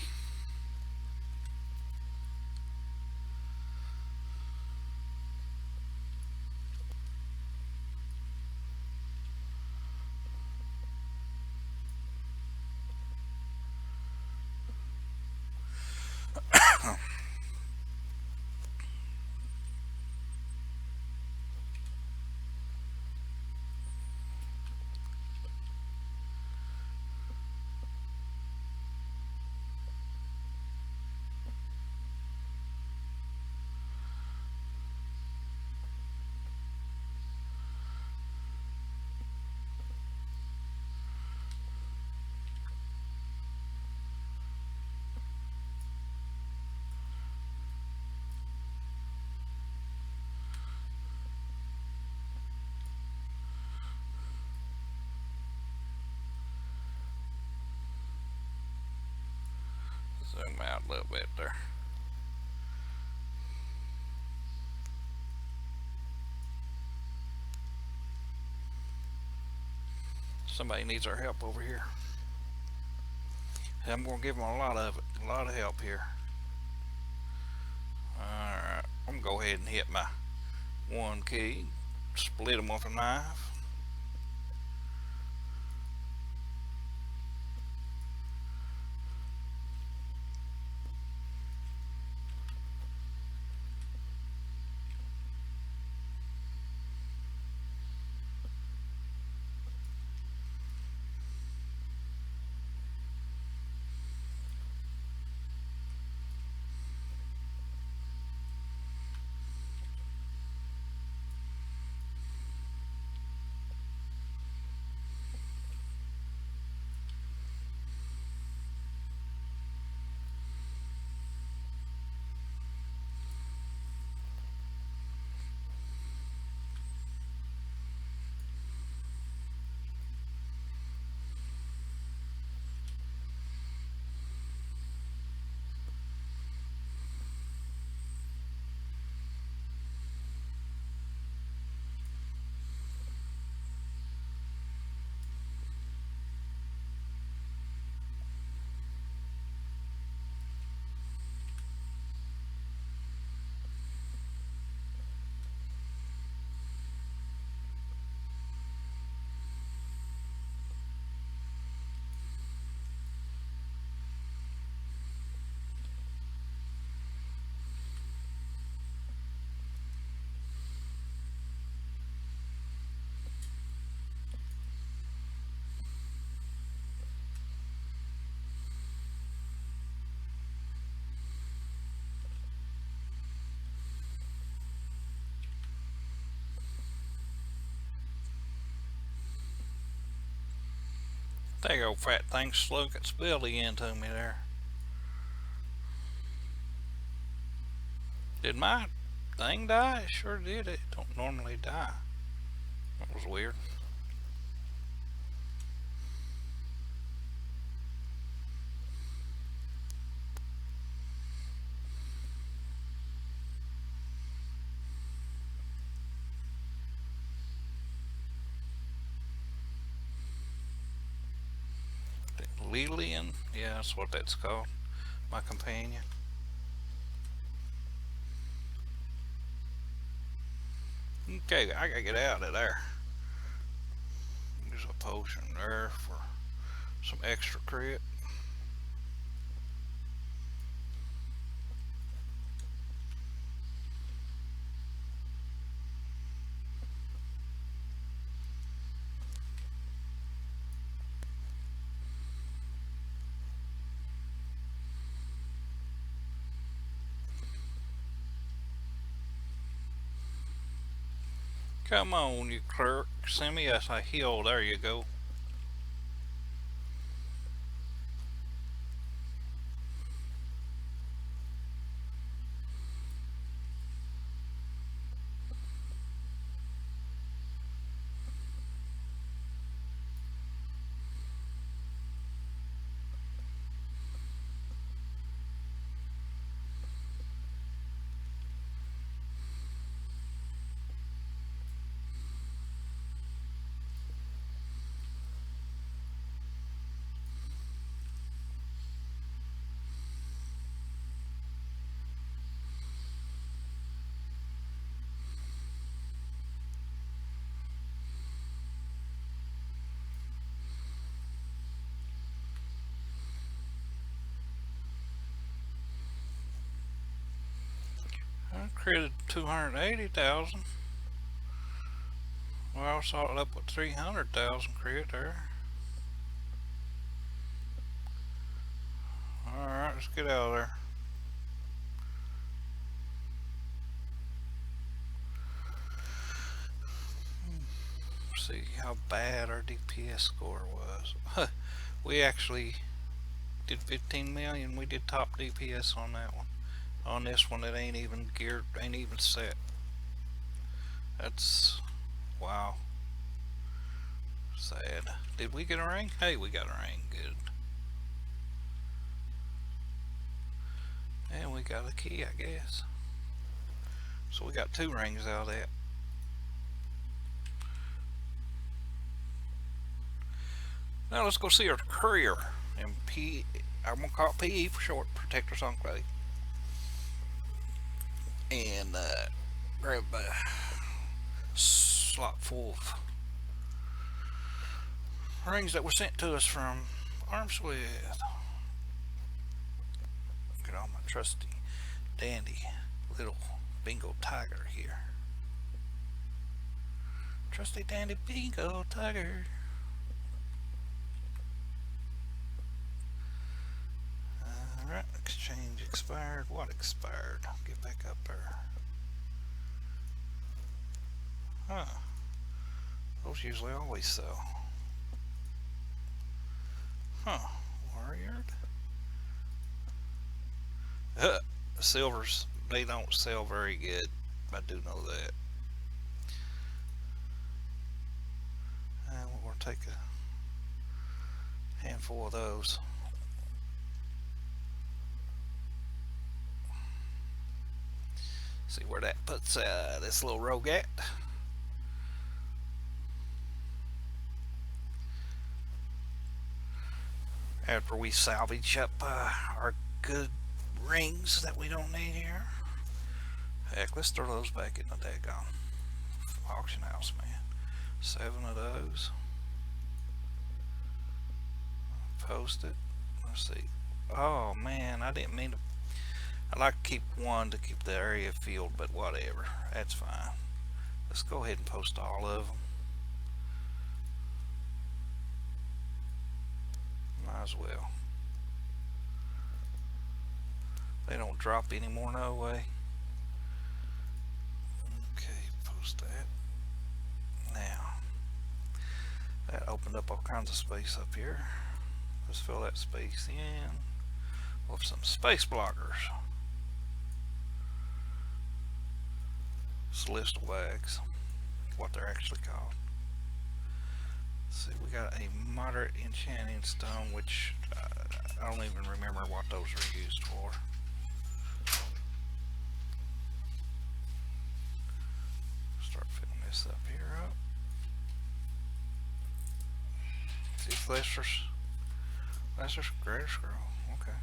Zoom out a little bit there. Somebody needs our help over here. I'm going to give them a lot of it. A lot of help here. Alright. I'm going to go ahead and hit my 1 key. Split them with a knife. There old fat thing slunk its belly into me there. Did my thing die? It sure did. It don't normally die. That was weird. Lilian? Yeah, that's what that's called. My companion. Okay, I gotta get out of there. There's a potion there for some extra crit. Come on, you clerk. Send me a heal. There you go. created 280,000. Well, I saw it up with 300,000 crit there. Alright, let's get out of there. See how bad our DPS score was. We actually did 15 million. We did top DPS on that one. On this one, it ain't even geared, ain't even set. That's wow. Sad. Did we get a ring? Hey, we got a ring. Good. And we got a key, I guess. So we got 2 rings out of that. Now let's go see our courier. And P, I'm gonna call it PE for short, Protector's Enclave. And grab a slot full of rings that were sent to us from Arms With. Get on my trusty, dandy little bingo tiger here. Trusty dandy bingo tiger. Alright, exchange expired. What expired? Get back up there. Huh. Those usually always sell. Huh. Warrior. Silvers, they don't sell very good. I do know that. And we're going to take a handful of those. See where that puts this little rogue at. After we salvage up our good rings that we don't need here. Heck, let's throw those back in the daggone auction house, man. 7 of those. Post it. Let's see. Oh man, I didn't mean to. I like to keep one to keep the area filled, but whatever. That's fine. Let's go ahead and post all of them. Might as well. They don't drop anymore, no way. Okay, post that. Now, that opened up all kinds of space up here. Let's fill that space in with some space blockers. Celestial bags, what they're actually called. Let's see, we got a moderate enchanting stone, which I don't even remember what those are used for. Start filling this up here up. See, Lester's Greater Scroll. Okay.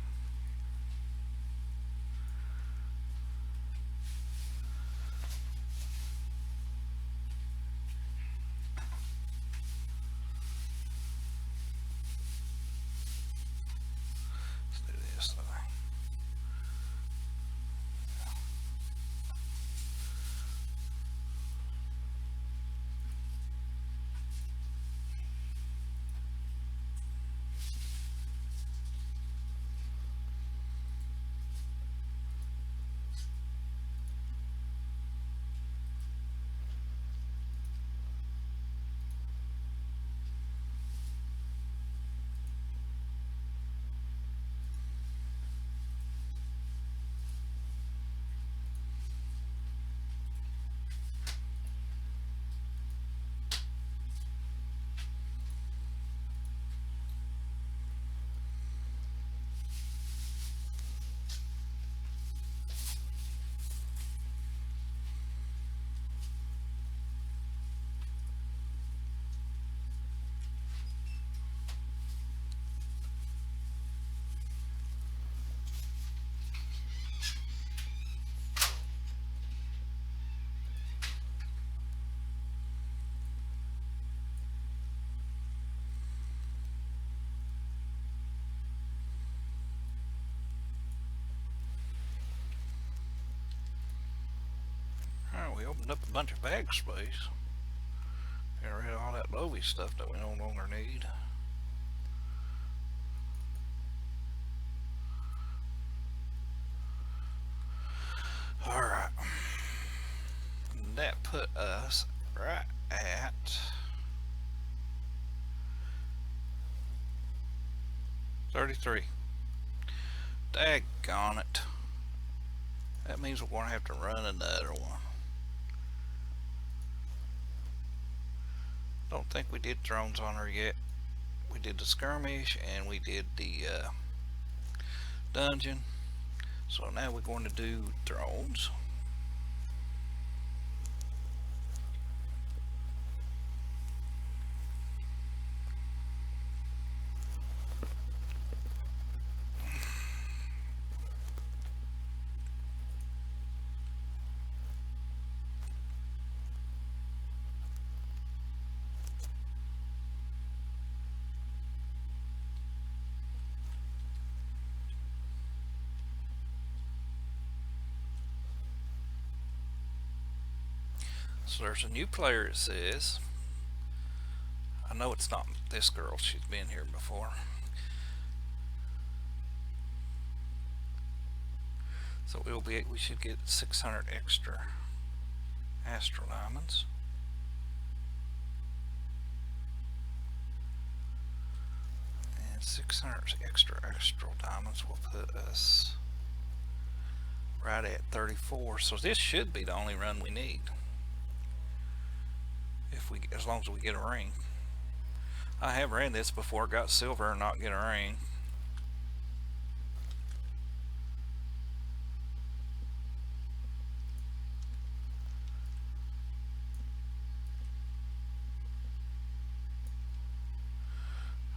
Let's do this though. We opened up a bunch of bag space. Got rid of all that Lovey stuff that we no longer need. Alright. That put us right at 33. Daggone it. That means we're going to have to run another one. Don't think we did drones on her yet. We did the skirmish and we did the dungeon. So now we're going to do drones. So there's a new player, it says. I know it's not this girl, she's been here before. So we should get 600 extra astral diamonds. And 600 extra astral diamonds will put us right at 34. So this should be the only run we need. As long as we get a ring. I have ran this before, got silver and not get a ring.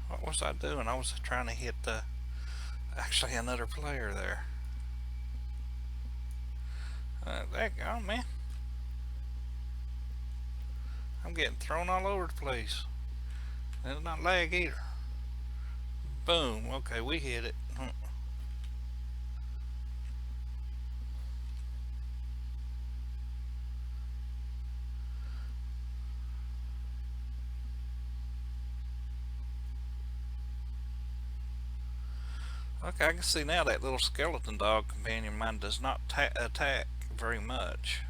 What was I doing? I was trying to hit actually another player there. Daggone, man. I'm getting thrown all over the place. And it's not lag either. Boom. Okay, we hit it. Okay, I can see now that little skeleton dog companion of mine does not attack very much.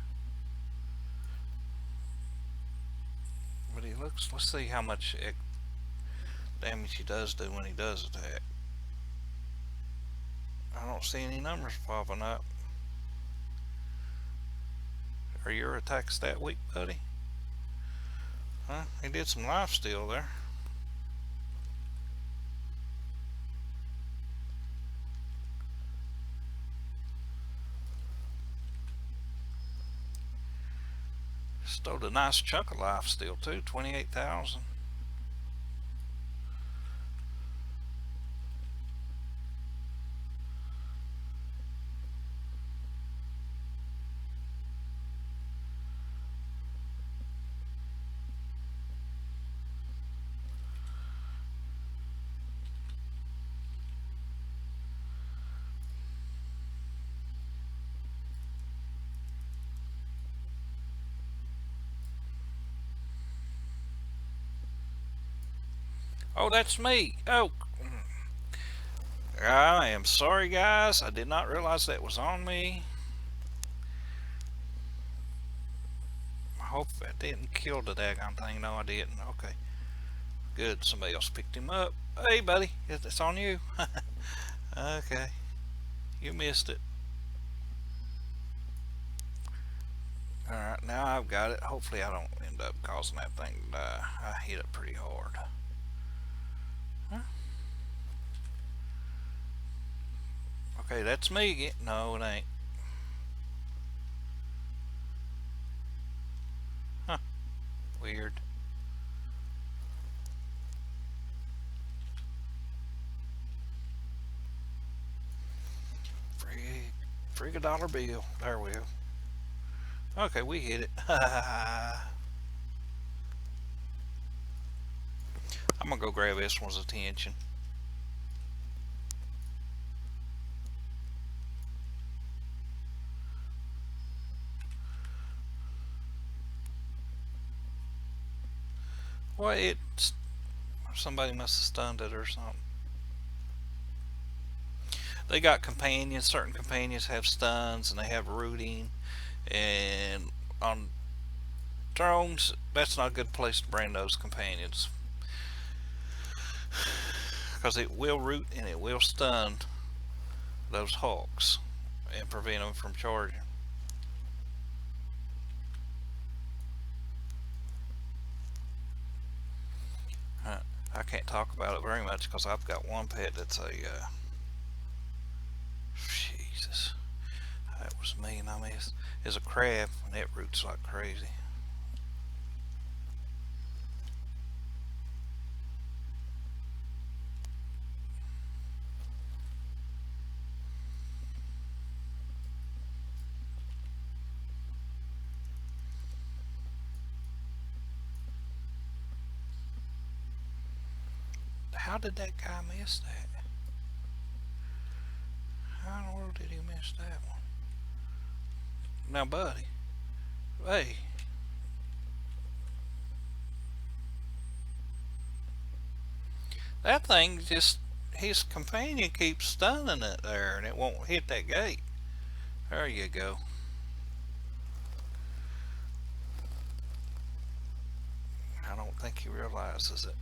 But he looks, let's see how much damage he does do when he does attack. I don't see any numbers popping up. Are your attacks that weak, buddy? Huh? He did some life steal there. Stole a nice chunk of life steal too, 28,000. Oh, that's me. Oh, I am sorry, guys. I did not realize that was on me. I hope I didn't kill the daggone thing. No, I didn't. Okay. Good. Somebody else picked him up. Hey, buddy. It's on you. Okay. You missed it. Alright, now I've got it. Hopefully I don't end up causing that thing to die. I hit it pretty hard. Huh? Okay, that's me. No, it ain't. Huh. Weird. Frig a dollar bill. There we go. Okay, we hit it. I'm gonna go grab this one's attention. Well, it's somebody must have stunned it or something. They got companions. Certain companions have stuns and they have rooting. And on drones, that's not a good place to bring those companions because it will root and it will stun those hawks and prevent them from charging. Uh, I can't talk about it very much because I've got one pet that's a Jesus. That was mean. I mean, it's a crab and it roots like crazy. How did that guy miss that? How in the world did he miss that one? Now, buddy, hey, that thing just his companion keeps stunning it there and it won't hit that gate. There you go. I don't think he realizes it.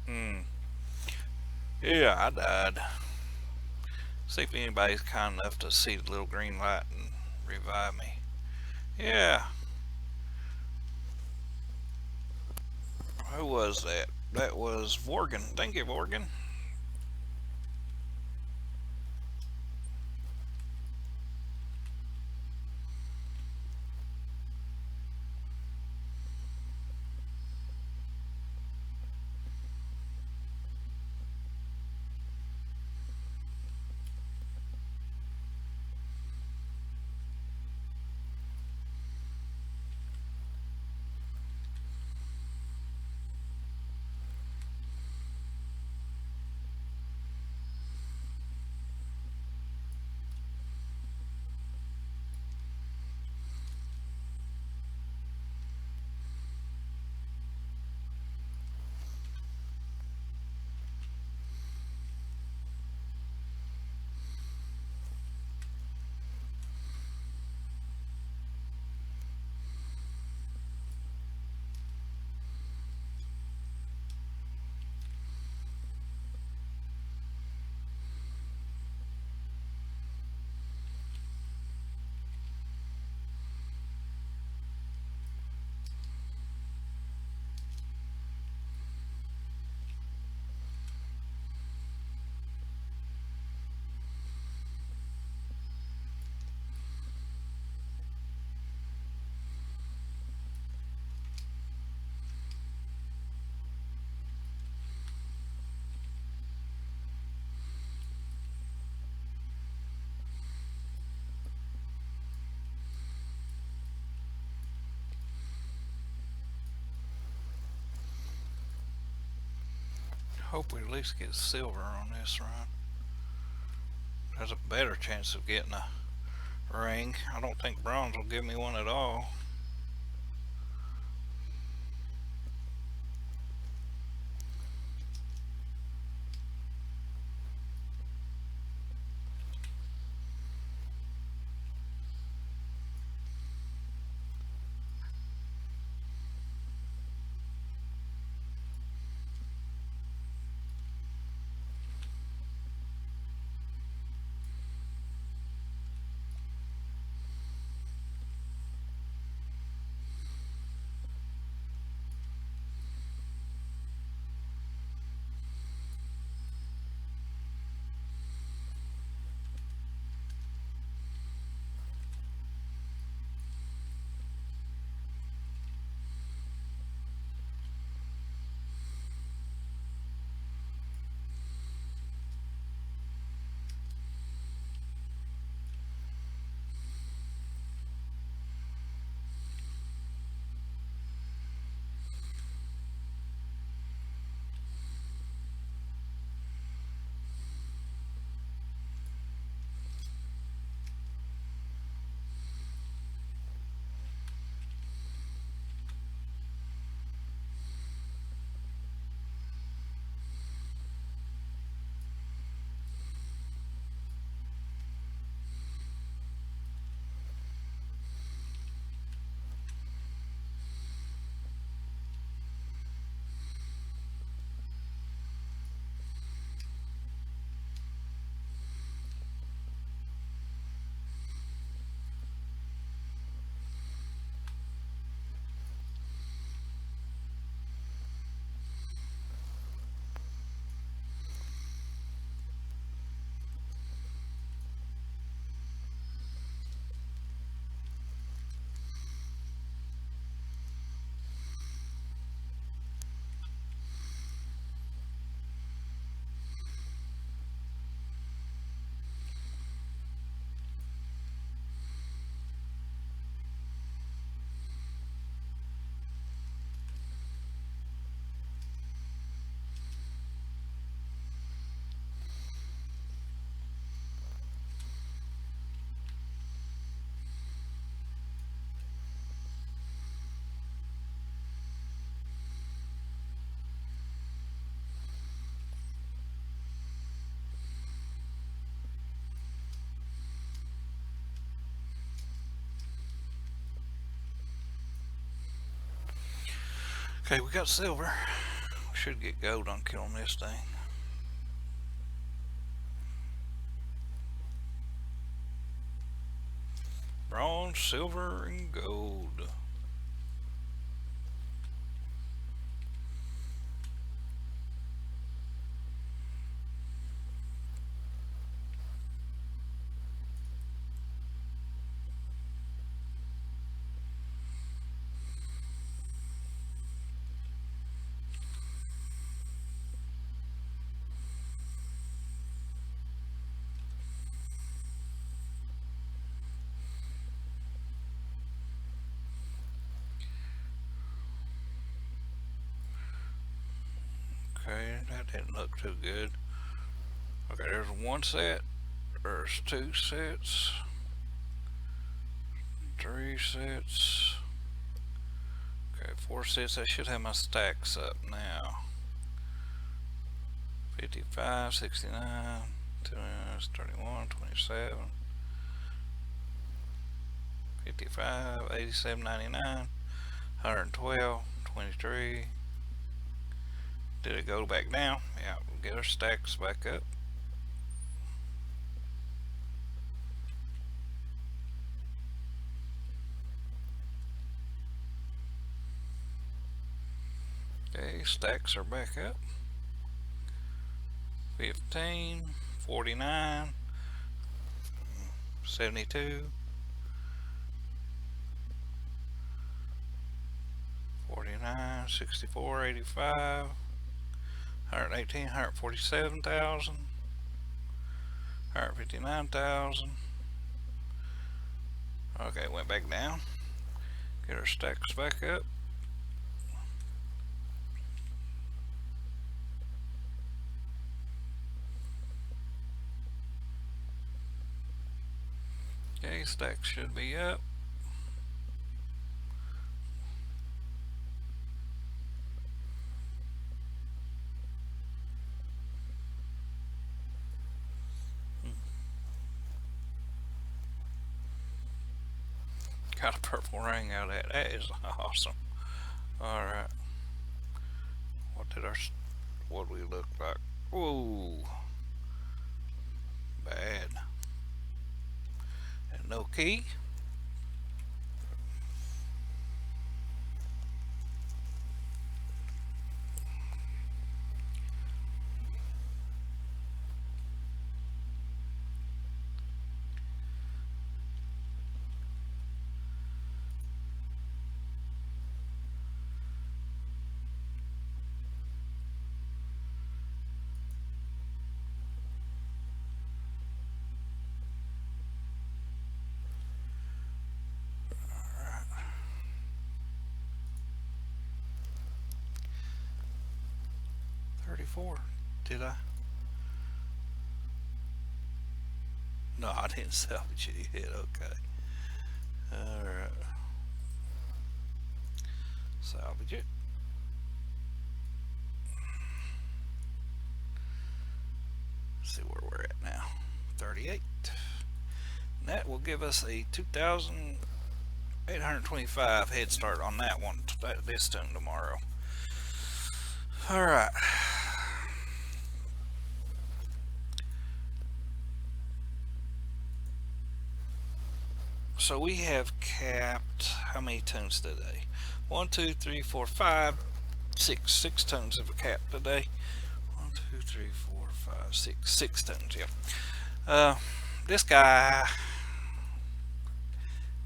Hmm. Yeah, I died. See if anybody's kind enough to see the little green light and revive me. Yeah. Who was that? That was Vorgan. Thank you, Vorgan. Hope we at least get silver on this run. There's a better chance of getting a ring. I don't think bronze will give me one at all. Okay, we got silver. We should get gold on killing this thing. Bronze, silver, and gold. Okay, that didn't look too good. Okay, there's one set. There's two sets. Three sets. Okay, four sets. I should have my stacks up now. 55, 69, 31, 27, 55, 87, 99, 112, 23. Did it go back down? Yeah, we'll get our stacks back up. Okay, stacks are back up. 15, 49, 72, 49, 64, 85, 118, 147,000, 159,000. Okay, went back down. Get our stacks back up. Okay, stacks should be up. Got a purple ring out of that. That is awesome. Alright. What do we look like? Whoa. Bad. And no key. Alright. 34. Did I? No, I didn't salvage it yet. Okay. Alright. Salvage it. Let's see where we're at now. 38. And that will give us a 2,825 head start on that one this time tomorrow. Alright. So we have capped how many tones today? 1, 2, 3, 4, 5, 6. 6 tones of a cap today. 1, 2, 3, 4, 5, 6. 6 tones, yeah. This guy,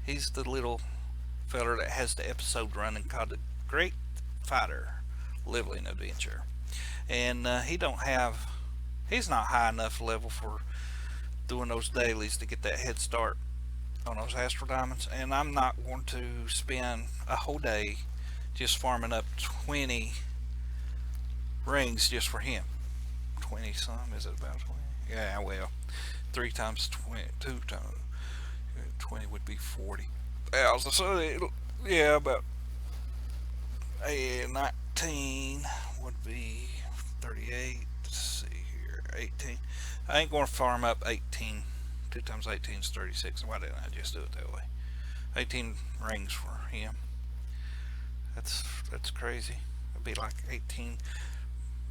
he's the little feller that has the episode running called The Great Fighter Leveling Adventure. And he's not high enough level for doing those dailies to get that head start on those astral diamonds, and I'm not going to spend a whole day just farming up 20 rings just for him. 20 some, is it about 20? Yeah, well, 3 times 20, 2 times 20 would be 40,000. So yeah, about 19 would be 38. Let's see here, 18. I ain't going to farm up 18. 2 times 18 is 36. Why didn't I just do it that way? 18 rings for him. That's crazy. It'd be like 18.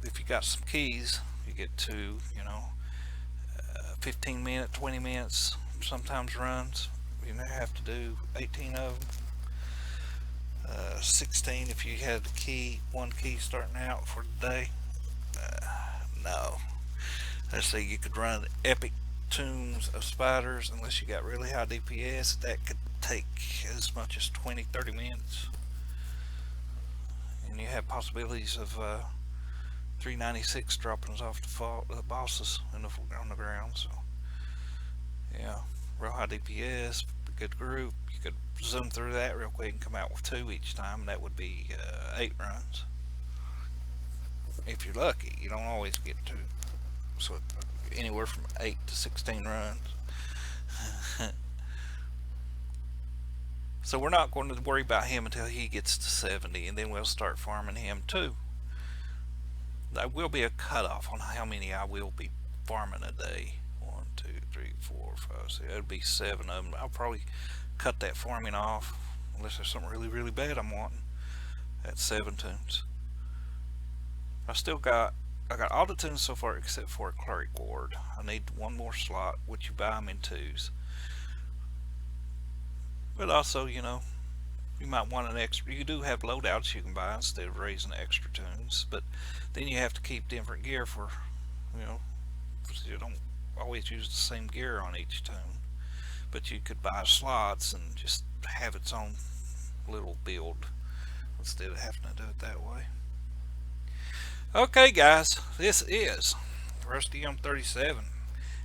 If you got some keys, you get to, 15 minutes, 20 minutes, sometimes runs. You have to do 18 of them. 16 if you had the key, one key starting out for the day. No. Let's say you could run epic tombs of spiders unless you got really high DPS. That could take as much as 20-30 minutes. And you have possibilities of 396 droppings off the bosses on the ground. So, yeah, real high DPS, good group. You could zoom through that real quick and come out with 2 each time. That would be 8 runs. If you're lucky, you don't always get 2. So anywhere from 8 to 16 runs. So we're not going to worry about him until he gets to 70, and then we'll start farming him too. There will be a cutoff on how many I will be farming a day. 1, 2, 3, 4, 5, 6. It'll be 7 of them. I'll probably cut that farming off unless there's something really, really bad I'm wanting. At 7 tunes. I got all the tunes so far except for a cleric ward. I need one more slot, which you buy them in 2s. But also, you might want an extra. You do have loadouts you can buy instead of raising extra tunes, but then you have to keep different gear for, you don't always use the same gear on each tune. But you could buy slots and just have its own little build instead of having to do it that way. Okay, guys, this is Rusty M37,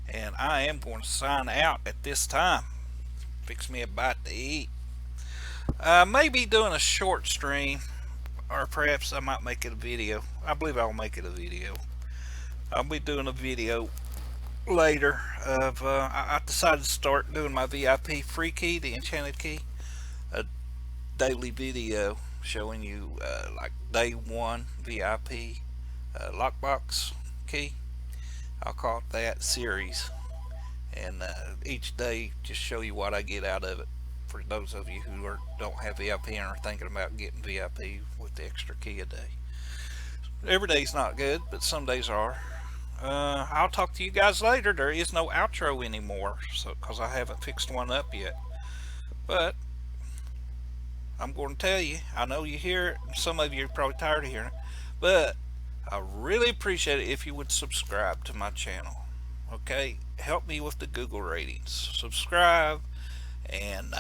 and I am going to sign out at this time. Fix me a bite to eat. Maybe doing a short stream, or perhaps I might make it a video. I believe I'll make it a video. I'll be doing a video later of I decided to start doing my VIP free key, the enchanted key, a daily video showing you like day 1 VIP lockbox key. I'll call it that series, and each day just show you what I get out of it. For those of you who don't have VIP and are thinking about getting VIP with the extra key a day. Every day's not good, but some days are. I'll talk to you guys later. There is no outro anymore, so because I haven't fixed one up yet. But I'm going to tell you, I know you hear it, and some of you are probably tired of hearing it, but I really appreciate it if you would subscribe to my channel. Okay, help me with the Google ratings. Subscribe, and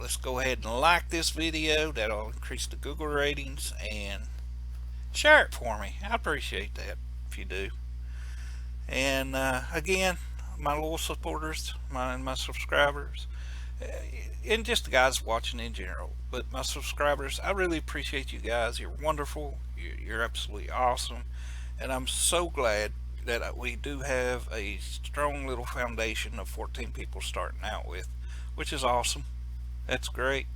let's go ahead and like this video. That'll increase the Google ratings, and share it for me. I appreciate that if you do. And again, my loyal supporters, my subscribers, and just the guys watching in general, but my subscribers, I really appreciate you guys. You're wonderful. You're absolutely awesome, and I'm so glad that we do have a strong little foundation of 14 people starting out with, which is awesome. That's great,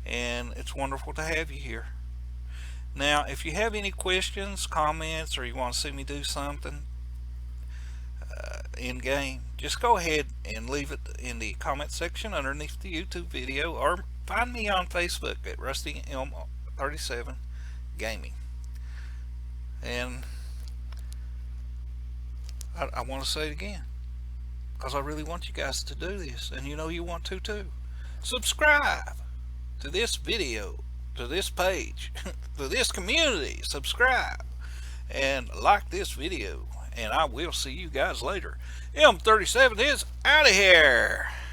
and it's wonderful to have you here. Now, if you have any questions, comments, or you want to see me do something in game, just go ahead and leave it in the comment section underneath the YouTube video, or find me on Facebook at Rusty M37 Gaming. And I want to say it again, because I really want you guys to do this, and you want to too. Subscribe to this video, to this page, to this community. Subscribe and like this video, and I will see you guys later. M37 is out of here.